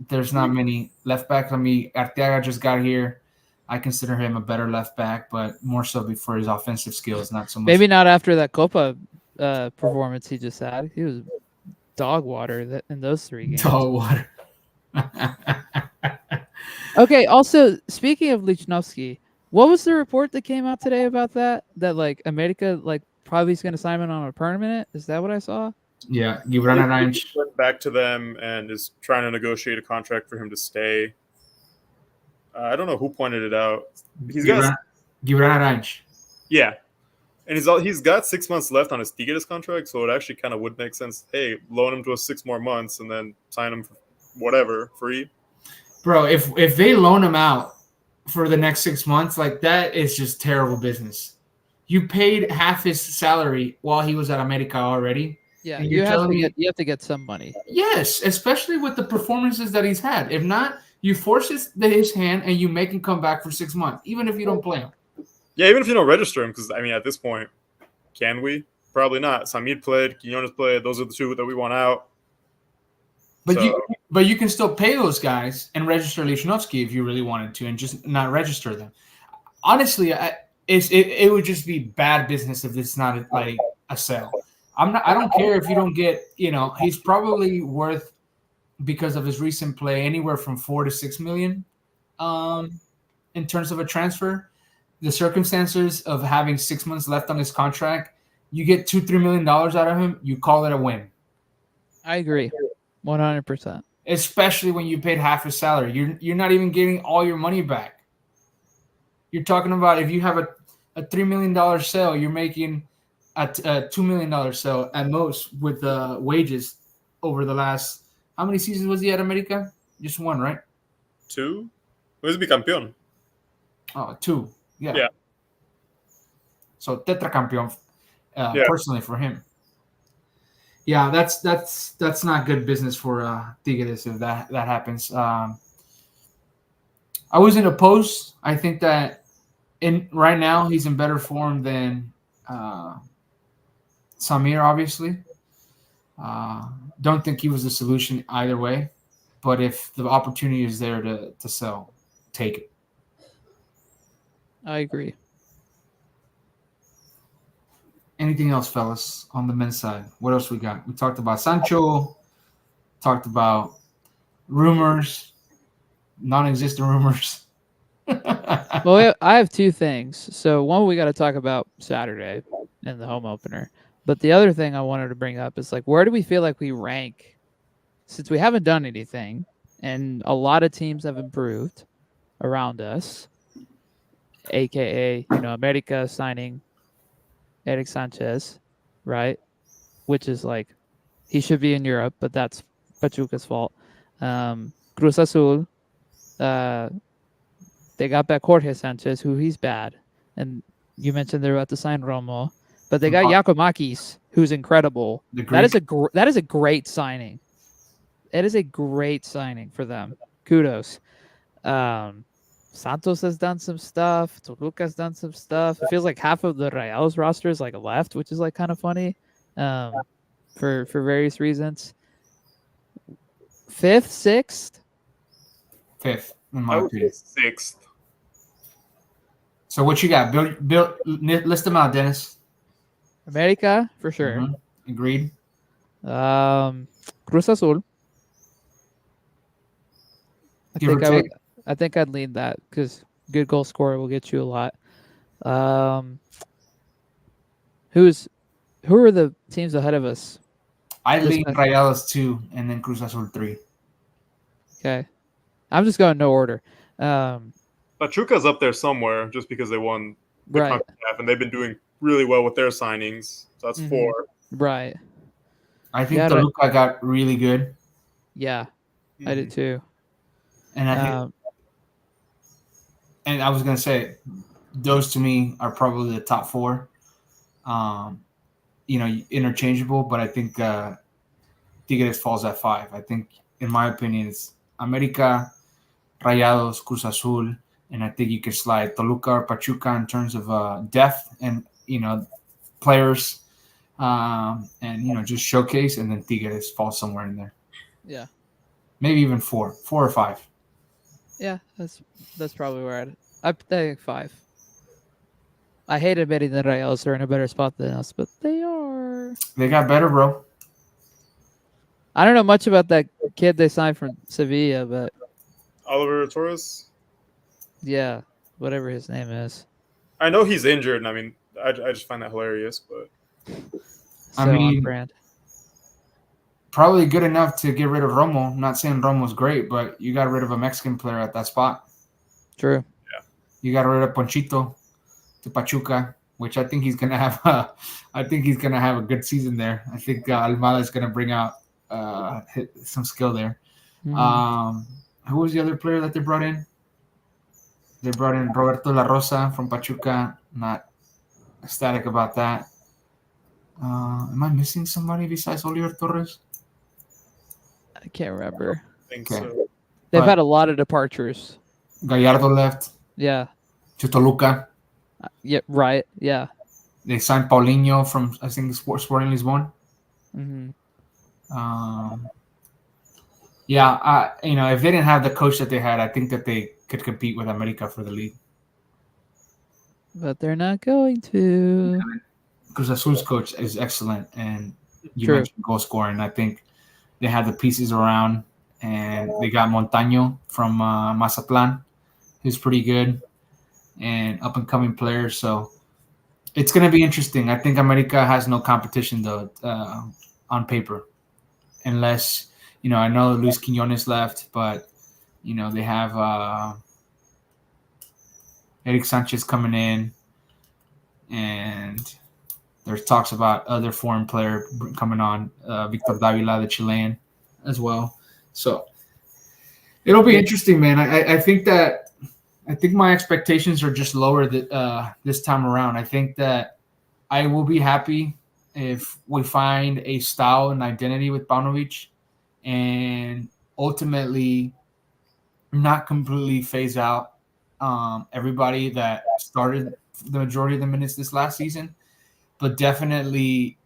there's not many left backs. I mean, Arteaga just got here. I consider him a better left back, but more so for his offensive skills, not so much. Maybe not after that Copa performance he just had. He was dog water in those 3 games. Dog water. Okay, also, speaking of Lichnowsky, what was the report that came out today about that? That, like, America, like, probably is going to sign him on a permanent? Is that what I saw? Yeah, Gibran Aranch went back to them and is trying to negotiate a contract for him to stay. I don't know who pointed it out. Gibran Aranch. Yeah, and he's got 6 months left on his Tigres contract, so it actually kind of would make sense. Hey, loan him to us 6 more months and then sign him whatever free. Bro, if they loan him out for the next 6 months, like that is just terrible business. You paid half his salary while he was at America already. Yeah, And you're telling me you have to get some money. yes, especially with the performances that he's had. If not, you force his hand and you make him come back for 6 months, even if you don't play him. Yeah, even if you don't register him, because I mean, at this point, can we? Probably not. Samir played, Quinones played. Those are the two that we want out. But So- you can still pay those guys and register Lichnowsky if you really wanted to, and just not register them. Honestly, it would just be bad business if it's not like a sale. I don't care if you don't get. He's probably worth, because of his recent play, anywhere from 4 to 6 million. In terms of a transfer, the circumstances of having 6 months left on his contract, you get $2-3 million out of him, you call it a win. I agree, 100%. Especially when you paid half his salary, you're not even getting all your money back. You're talking about if you have a $3 million sale, you're making a $2 million sale at most with the wages over the last. How many seasons was he at America? Just one, right? 2. Who's bicampeón? Oh, 2. Yeah. Yeah. So tetracampeón, Yeah. personally for him. Yeah, that's not good business for Tigres if that happens. I wasn't opposed. I think that right now he's in better form than Samir, obviously. Don't think he was the solution either way, but if the opportunity is there to sell, take it. I agree. Anything else, fellas, on the men's side? What else we got? We talked about Sancho, talked about rumors, non-existent rumors. Well, I have 2 things. So one, we got to talk about Saturday in the home opener. But the other thing I wanted to bring up is, like, where do we feel like we rank, since we haven't done anything and a lot of teams have improved around us, aka America signing Eric Sanchez, right? Which is like, he should be in Europe, but that's Pachuca's fault. Cruz Azul, they got back Jorge Sanchez, who he's bad, and you mentioned they're about to sign Romo, but they got Giacomakis, who's incredible. That is a great signing. It is a great signing for them. Kudos. Santos has done some stuff. Toluca has done some stuff. It feels like half of the Rayados roster is like left, which is like kind of funny, for various reasons. 5th, 6th, 5th, in I my would say opinion. 6th. So what you got? Bill, list them out, Dennis. America for sure. Mm-hmm. Agreed. Cruz Azul. Give I think I'd lean that because good goal scorer will get you a lot. Who are the teams ahead of us? I lean Rayados 2 and then Cruz Azul 3. Okay, I'm just going no order. Pachuca's up there somewhere just because they won the Right. CONCACAF, and they've been doing really well with their signings. So that's 4. Right. I think Toluca got really good. Yeah, I did too. And I think, and I was gonna say, those to me are probably the top 4. Interchangeable, but I think Tigres falls at 5. I think, in my opinion, it's America, Rayados, Cruz Azul, and I think you could slide Toluca or Pachuca in terms of depth and players, and just showcase, and then Tigres falls somewhere in there. Yeah, maybe even 4 or 5. Yeah, that's probably where I think 5. I hate admitting that Rayados are in a better spot than us, but they are. They got better, bro. I don't know much about that kid they signed from Sevilla, but Oliver Torres. Yeah, whatever his name is. I know he's injured, and I mean, I just find that hilarious. But I mean, on brand. Probably good enough to get rid of Romo. I'm not saying Romo's great, but you got rid of a Mexican player at that spot. True. Yeah. You got rid of Ponchito to Pachuca, which I think he's gonna have. I think he's gonna have a good season there. I think Almada is gonna bring out some skill there. Who was the other player that they brought in? They brought in Roberto La Rosa from Pachuca. Not ecstatic about that. Am I missing somebody besides Oliver Torres? I can't remember. I think Okay. so. They've But- had a lot of departures. Gallardo left Yeah. to Toluca. Yeah. Right. Yeah. They signed Paulinho from, I think, Sporting Lisbon. hmm Yeah, if they didn't have the coach that they had, I think that they could compete with America for the league. But they're not going to. Cruz Azul's coach is excellent, and you True. mentioned goal scoring. I think they had the pieces around, and they got Montaño from Mazatlan, who's pretty good, and up and coming players. So it's going to be interesting. I think America has no competition though on paper, unless I know Luis Quinones left, but they have Eric Sanchez coming in, and there's talks about other foreign player coming on, Victor Davila, the Chilean, as well. So it'll be interesting, man. I think my expectations are just lower this time around. I think that I will be happy if we find a style and identity with Paunovic, and ultimately not completely phase out everybody that started the majority of the minutes this last season, but definitely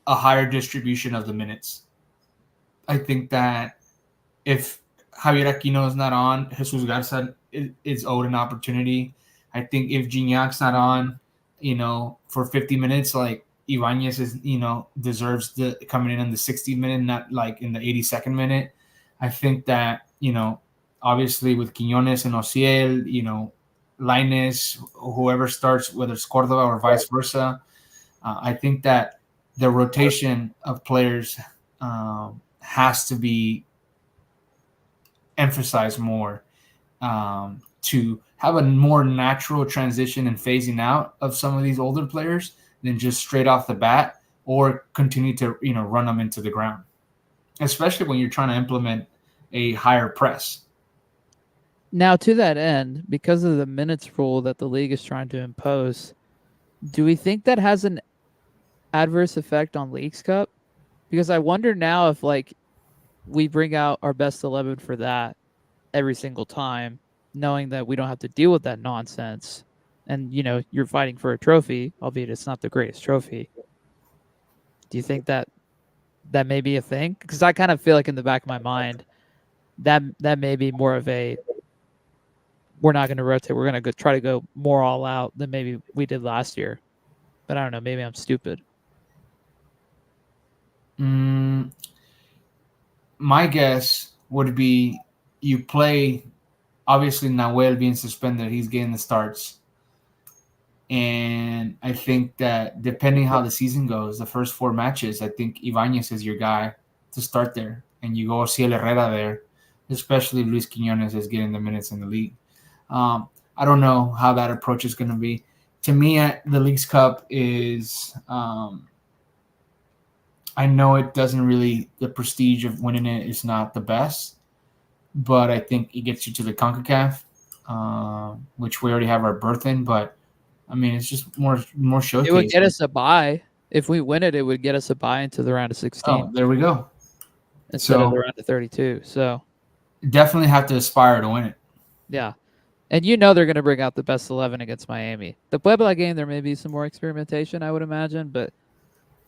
a higher distribution of the minutes. I think that if Javier Aquino is not on, Jesus Garza is owed an opportunity. I think if Gignac's not on, for 50 minutes, like Ibanez is, deserves the coming in the 60 minute, not like in the 82nd minute. I think that, obviously with Quinones and Ociel, Lainez, whoever starts, whether it's Cordova or vice versa, I think that the rotation of players has to be emphasized more to have a more natural transition and phasing out of some of these older players than just straight off the bat or continue to run them into the ground, especially when you're trying to implement a higher press. Now, to that end, because of the minutes rule that the league is trying to impose, do we think that has an adverse effect on Leagues Cup? Because I wonder now if we bring out our best 11 for that every single time, knowing that we don't have to deal with that nonsense, and you're fighting for a trophy, albeit it's not the greatest trophy. Do you think that may be a thing? Because I kind of feel like in the back of my mind that may be more of a, we're not going to rotate, we're going to try to go more all out than maybe we did last year. But I don't know, maybe I'm stupid. My guess would be you play, obviously Nahuel being suspended, he's getting the starts. And I think that depending how the season goes, the first 4 matches, I think Ibanez is your guy to start there. And you go Ciel Herrera there, especially Luis Quinones is getting the minutes in the league. I don't know how that approach is going to be. To me, the Leagues Cup is I know it doesn't really, the prestige of winning it is not the best, but I think it gets you to the CONCACAF, which we already have our berth in. But I mean, it's just more showcase. It would get us a bye. If we win it, it would get us a bye into the round of 16. Oh, there we go. Instead of the round of 32. So definitely have to aspire to win it. Yeah. And they're going to bring out the best 11 against Miami. The Puebla game, there may be some more experimentation, I would imagine. But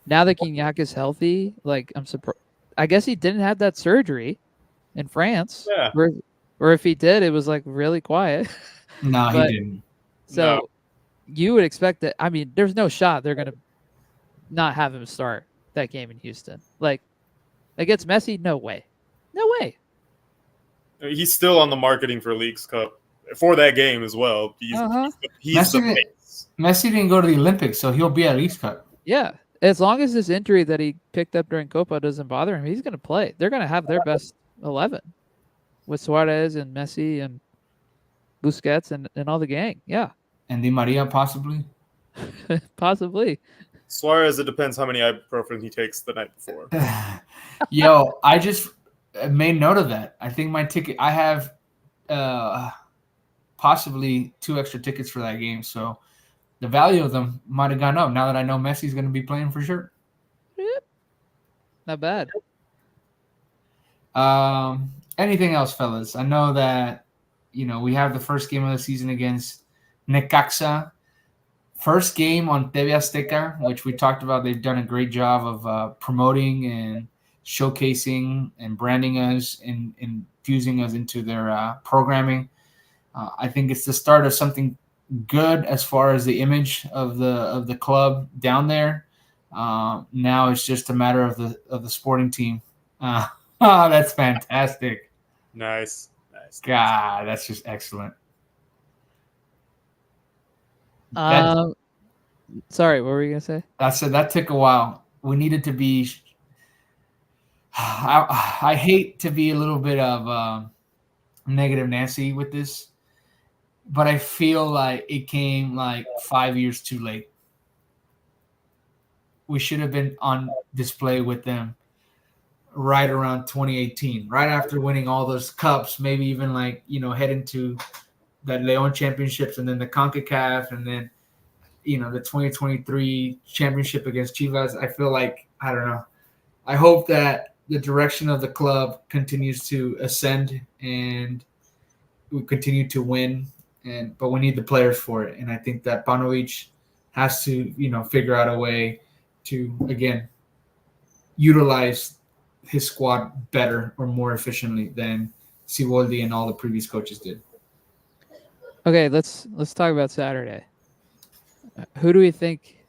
now that Gignac is healthy, I'm surprised. I guess he didn't have that surgery in France. Yeah. Or if he did, it was really quiet. No, he didn't. So you would expect that. I mean, there's no shot they're going to not have him start that game in Houston. Against Messi, no way. No way. He's still on the marketing for Leagues Cup for that game as well. He's the face. Messi didn't go to the Olympics, so he'll be at Leagues Cup. Yeah. As long as this injury that he picked up during Copa doesn't bother him, he's going to play. They're going to have their best 11 with Suarez and Messi and Busquets and all the gang. Yeah. And Di Maria, possibly. Possibly. Suarez, it depends how many ibuprofen he takes the night before. Yo, made note of that. I think my ticket. I have possibly 2 extra tickets for that game, so the value of them might have gone up now that I know Messi's going to be playing for sure. Not bad. Anything else, fellas? I know that we have the first game of the season against Necaxa. First game on TV Azteca, which we talked about. They've done a great job of promoting and showcasing and branding us and infusing us into their programming. I think it's the start of something good as far as the image of the club down there. Now it's just a matter of the sporting team. That's fantastic. Nice. God, that's just excellent. Sorry, what were you gonna say? I said that took a while. We needed to be. I hate to be a little bit of negative Nancy with this, but I feel like it came like 5 years too late. We should have been on display with them right around 2018, right after winning all those cups, maybe even head into that Leon championships and then the CONCACAF and then, the 2023 championship against Chivas. I feel like, I don't know. I hope that the direction of the club continues to ascend and we continue to win. But we need the players for it. And I think that Panovic has to, figure out a way to, again, utilize his squad better or more efficiently than Siboldi and all the previous coaches did. Okay, let's talk about Saturday. Who do we think,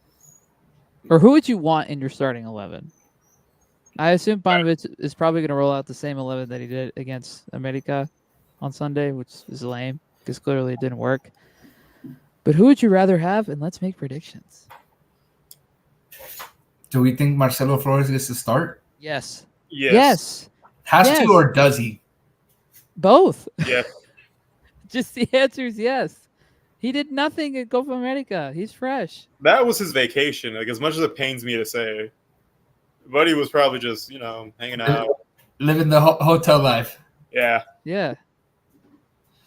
or who would you want in your starting 11? I assume Panovic is probably going to roll out the same 11 that he did against America on Sunday, which is lame because clearly it didn't work. But who would you rather have? And let's make predictions. Do we think Marcelo Flores gets to start? Yes. Yes. Has to, or does he? Both. Yeah. Just the answer is yes. He did nothing at Copa America. He's fresh. That was his vacation. Like, as much as it pains me to say, Buddy was probably just, hanging out. Living the hotel life. Yeah. Yeah.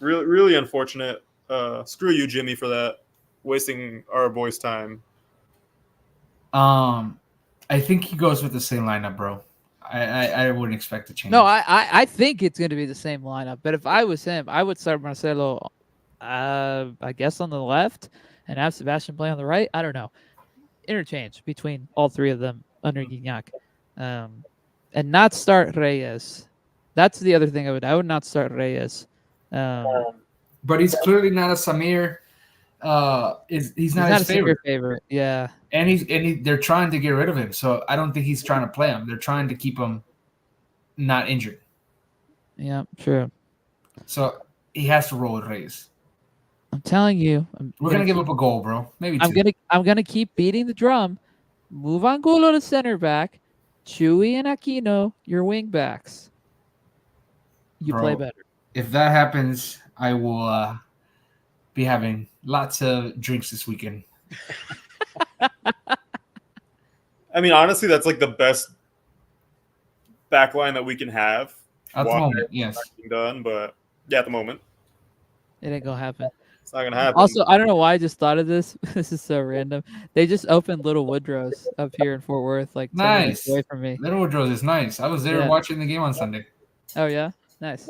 Really, really unfortunate. Screw you, Jimmy, for that. Wasting our boys' time. I think he goes with the same lineup, bro. I wouldn't expect to change. No, I think it's going to be the same lineup. But if I was him, I would start Marcelo, I guess, on the left and have Sebastian play on the right. I don't know. Interchange between all three of them under Gignac. And not start Reyes. That's the other thing I would not start Reyes. But he's clearly not a Samir. He's not his favorite. Yeah. And they're trying to get rid of him. So I don't think he's trying to play him. They're trying to keep him not injured. Yeah, true. So he has to roll with Reyes. I'm telling you, we're gonna give up a goal, bro. Maybe two. I'm gonna keep beating the drum. Move Angulo to center back. Chewy and Aquino, your wing backs. You play better. If that happens, I will be having lots of drinks this weekend. I mean, honestly, that's like the best back line that we can have. At the moment, yes. Done, but yeah, at the moment. It ain't gonna happen. It's not gonna happen. Also, I don't know why I just thought of this. This is so random. They just opened Little Woodrow's up here in Fort Worth, like 10 minutes away from me. Little Woodrow's is nice. I was there watching the game on Sunday. Oh yeah, nice.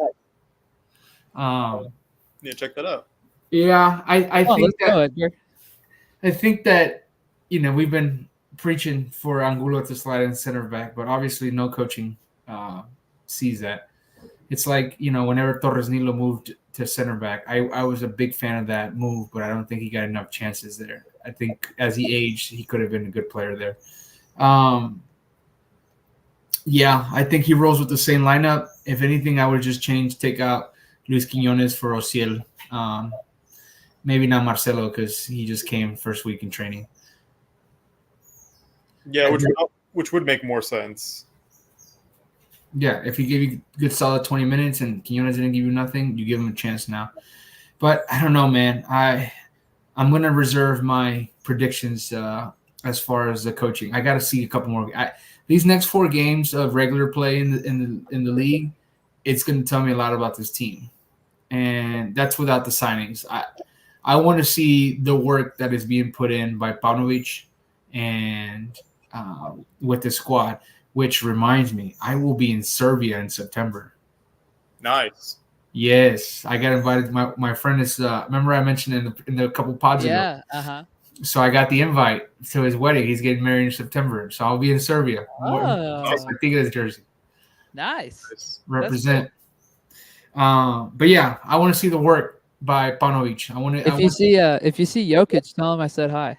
Yeah, check that out. Yeah, I think that we've been preaching for Angulo to slide in center back, but obviously no coaching sees that. It's like, whenever Torres Nilo moved to center back, I was a big fan of that move, but I don't think he got enough chances there. I think as he aged, he could have been a good player there. Yeah, I think he rolls with the same lineup. If anything, I would just take out Luis Quiñones for Ociel. Maybe not Marcelo because he just came first week in training. Yeah, which would make more sense. Yeah, if he gave you a good solid 20 minutes and Quiñones didn't give you nothing, you give him a chance now. But I don't know, man. I'm going to reserve my predictions as far as the coaching. I got to see a couple more. These next 4 games of regular play in the league, it's going to tell me a lot about this team. And that's without the signings. I want to see the work that is being put in by Paunovic and with the squad, which reminds me, I will be in Serbia in September. Nice. Yes, I got invited. My friend is, remember I mentioned in the couple pods ago? Yeah. Uh-huh. So I got the invite to his wedding. He's getting married in September. So I'll be in Serbia. Oh. Tigres jersey. Nice. Represent. But yeah, I want to see the work by Paunovic. If you see Jokic, tell him I said hi.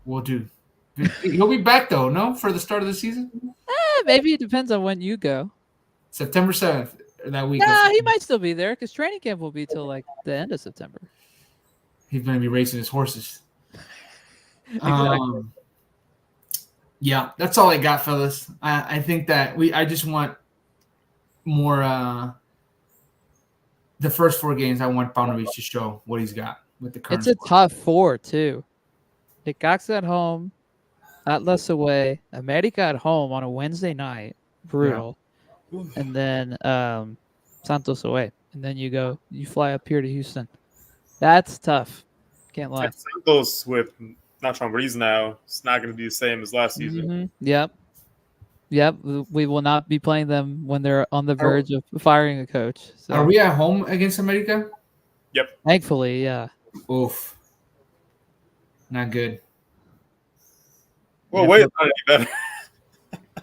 We'll do. He'll be back though, no? For the start of the season? Maybe it depends on when you go. September 7th, that week. Nah, he might still be there because training camp will be till like the end of September. He's going to be racing his horses. Exactly. Yeah, that's all I got, fellas. I think that I just want more. The first 4 games, I want Paunovic to show what he's got with the current. It's a tough 4 too. Necaxa at home, Atlas away, America at home on a Wednesday night, brutal, and then Santos away, and then you fly up here to Houston. That's tough. Can't lie. Santos with Nacho Ambriz now, it's not going to be the same as last season. Mm-hmm. Yep. We will not be playing them when they're on the verge of firing a coach. So. Are we at home against America? Yep. Thankfully, yeah. Oof. Not good. Well, wait, not any better.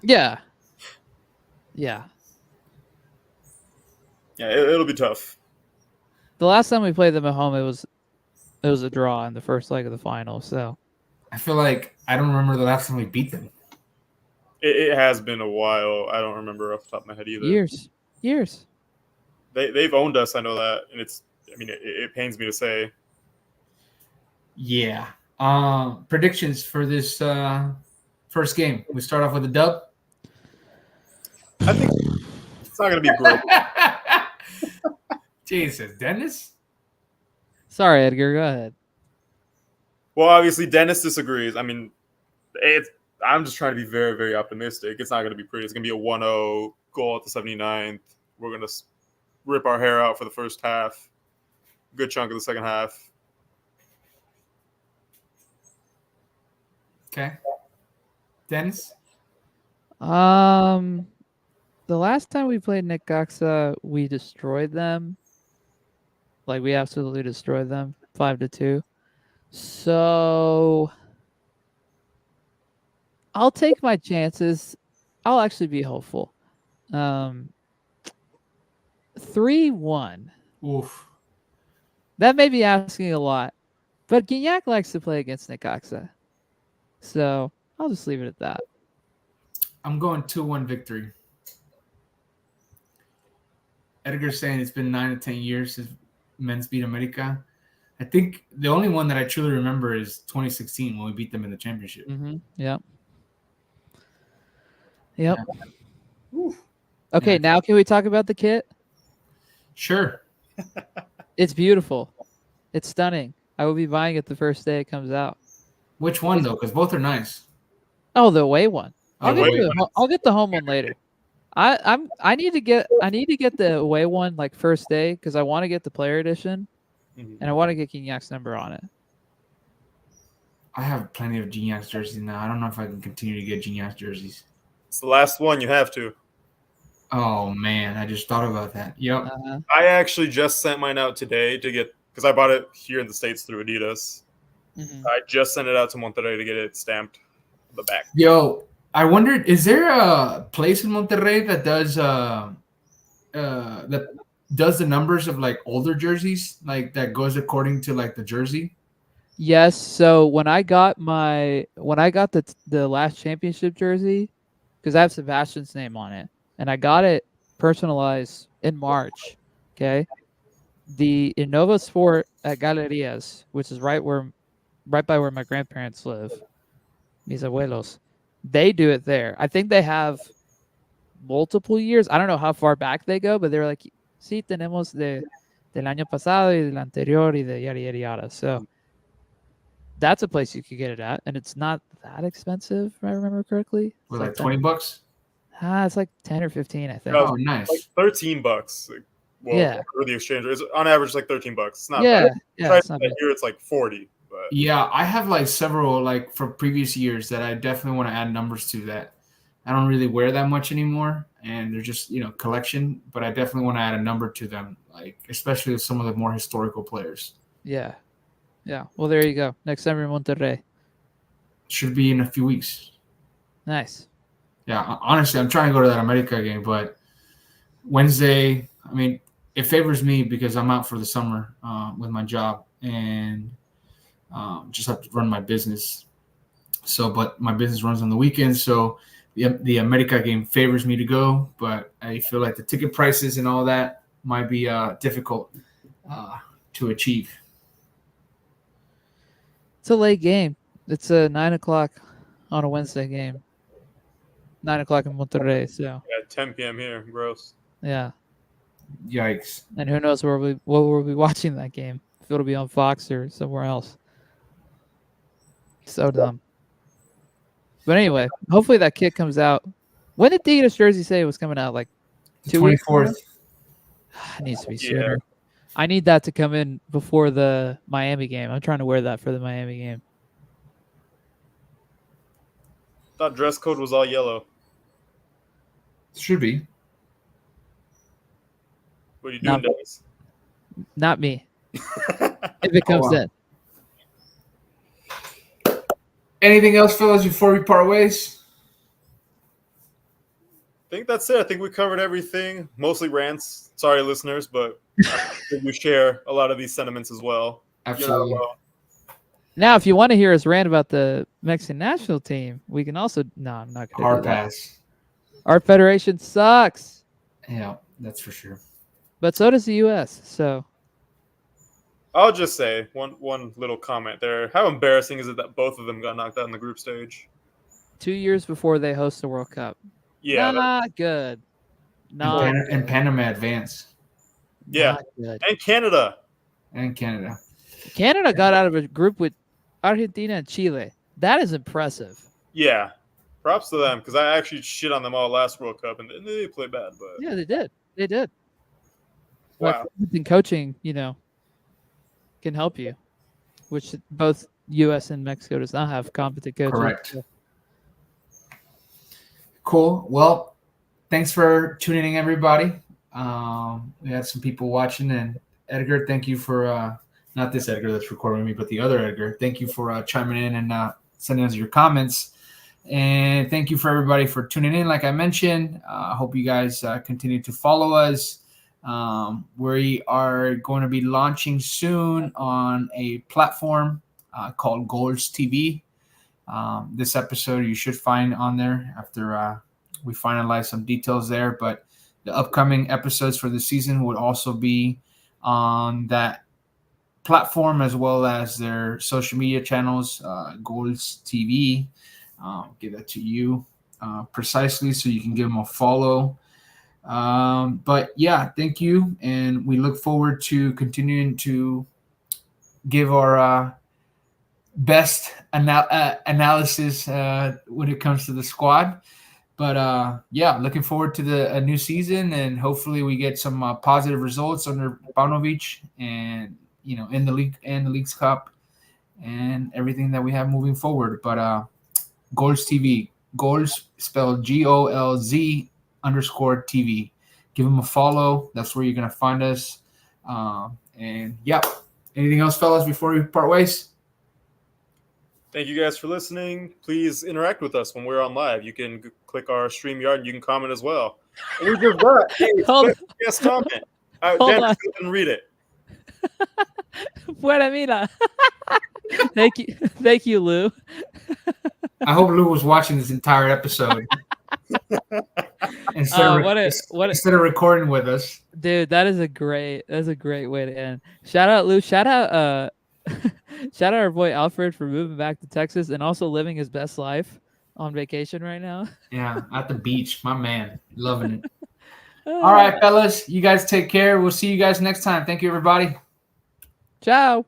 Yeah. Yeah. Yeah, it'll be tough. The last time we played them at home, it was a draw in the first leg of the final. So I feel like I don't remember the last time we beat them. It has been a while. I don't remember off the top of my head either. Years. They've owned us. I know that, and it pains me to say. Yeah. Predictions for this first game. We start off with a dub. I think it's not going to be great. Jesus, Dennis? Sorry, Edgar. Go ahead. Well, obviously, Dennis disagrees. I'm just trying to be very, very optimistic. It's not going to be pretty. It's going to be a 1-0 goal at the 79th. We're going to rip our hair out for the first half. Good chunk of the second half. Okay. Dennis? The last time we played Necaxa, we destroyed them. Like, we absolutely destroyed them, 5-2. So I'll take my chances. I'll actually be hopeful. 3-1. Oof. That may be asking a lot, but Gignac likes to play against Necaxa. So I'll just leave it at that. I'm going 2-1 victory. Edgar's saying it's been 9 to 10 years since men's beat America. I think the only one that I truly remember is 2016 when we beat them in the championship. Mm-hmm. Yep. Okay, now can we talk about the kit? Sure. It's beautiful. It's stunning. I will be buying it the first day it comes out. Which one though? Because both are nice. Oh, the away one. I'll Away get the home one later. I need to get the away one like first day because I want to get the player edition, and I want to get Gignac's number on it. I have plenty of Gignac's jerseys now. I don't know if I can continue to get Gignac's jerseys. It's the last one. You have to. Oh man, I just thought about that. Yep. I actually just sent mine out today to get because I bought it here in the States through Adidas. Mm-hmm. I just sent it out to Monterrey to get it stamped on the back. Yo, I wondered, is there a place in Monterrey that does the numbers of like older jerseys, like that goes according to like the jersey? Yes. So when I got the last championship jersey, because I have Sebastian's name on it, and I got it personalized in March. Okay. The Innova Sport at Galerías, which is right by where my grandparents live, mis abuelos, they do it there. I think they have multiple years. I don't know how far back they go, but they're like, sí, tenemos del año pasado y del anterior y de yada, yada, yada. So that's a place you could get it at, and it's not that expensive, if I remember correctly. Like $20? It's like 10 or 15, I think. No, Oh, nice. like $13. Like, well, Yeah. for the exchange rate, it's on average like $13. It's not Yeah, bad. yeah, Try it's to not that bad. here, it's like 40. But Yeah, I have like several like from previous years that I definitely want to add numbers to that. I don't really wear that much anymore, and they're just collection. But I definitely want to add a number to them, like especially with some of the more historical players. Yeah. Yeah. Well, there you go. Next summer in Monterrey. Should be in a few weeks. Nice. Yeah, honestly, I'm trying to go to that America game, but Wednesday. I mean, it favors me because I'm out for the summer with my job and just have to run my business. So, but my business runs on the weekends, so the America game favors me to go. But I feel like the ticket prices and all that might be difficult to achieve. It's a late game. It's a 9:00 on a Wednesday game. 9:00 in Monterrey. So yeah, 10 p.m. here. Gross. yeah. Yikes! And who knows where we'll be watching that game? If it'll be on Fox or somewhere else. So dumb. But anyway, hopefully that kit comes out. When did Diga's jersey say it was coming out? Like The 2 weeks? 24th. It needs to be Yeah. sooner. I need that to come in before the Miami game. I'm trying to wear that for the Miami game. Thought dress code was all yellow. Should be. What are you No. doing, Dennis? Not me. If it comes wow. in. Anything else, fellas, before we part ways? I think that's it. I think we covered everything. Mostly rants. Sorry, listeners, but I think we share a lot of these sentiments as well. Absolutely. Now, if you want to hear us rant about the Mexican national team, we can also. No, I'm not going to. Hard pass. Our federation sucks, Yeah, that's for sure. but so does the U.S. So I'll just say one little comment there. How embarrassing is it that both of them got knocked out in the group stage? 2 years before they host the World Cup. Yeah, Not good. Not And Panama advance. Yeah. not good. and Canada. And Canada. Canada got out of a group with Argentina and Chile. That is impressive. Yeah, props to them because I actually shit on them all last World Cup and they played bad. But Yeah, they did. They did. wow, And coaching, can help you, which both U.S. and Mexico does not have competent coaches. Correct. Cool. Well, thanks for tuning in, everybody. We had some people watching, and Edgar, thank you for not this Edgar that's recording me, but the other Edgar. Thank you for chiming in and sending us your comments. And thank you for everybody for tuning in. Like I mentioned, I hope you guys continue to follow us. We are going to be launching soon on a platform called Goals TV. This episode you should find on there after we finalize some details there. But the upcoming episodes for the season would also be on that platform as well as their social media channels, Goals TV. Give that to you precisely so you can give them a follow. But yeah, thank you. And we look forward to continuing to give our best analysis when it comes to the squad. But yeah, looking forward to a new season, and hopefully we get some positive results under Paunovic, and in the league and the League's Cup, and everything that we have moving forward. But Goals TV, Goals spelled GOLZ _TV. Give them a follow. That's where you're gonna find us. And yeah, anything else, fellas, before we part ways? thank you guys for listening. Please interact with us when we're on live. You can click our StreamYard and you can comment as well. And we just got Hold yes, comment. Hold Dan, on. go and read it. Buena mira. Thank you, Lou. I hope Lou was watching this entire episode instead of recording with us. Dude, that's a great way to end. Shout out Lou. Shout out shout out our boy Alfred for moving back to Texas and also living his best life on vacation right now. Yeah, at the beach, my man, loving it. All right, fellas, you guys take care. We'll see you guys next time. Thank you, everybody. Ciao.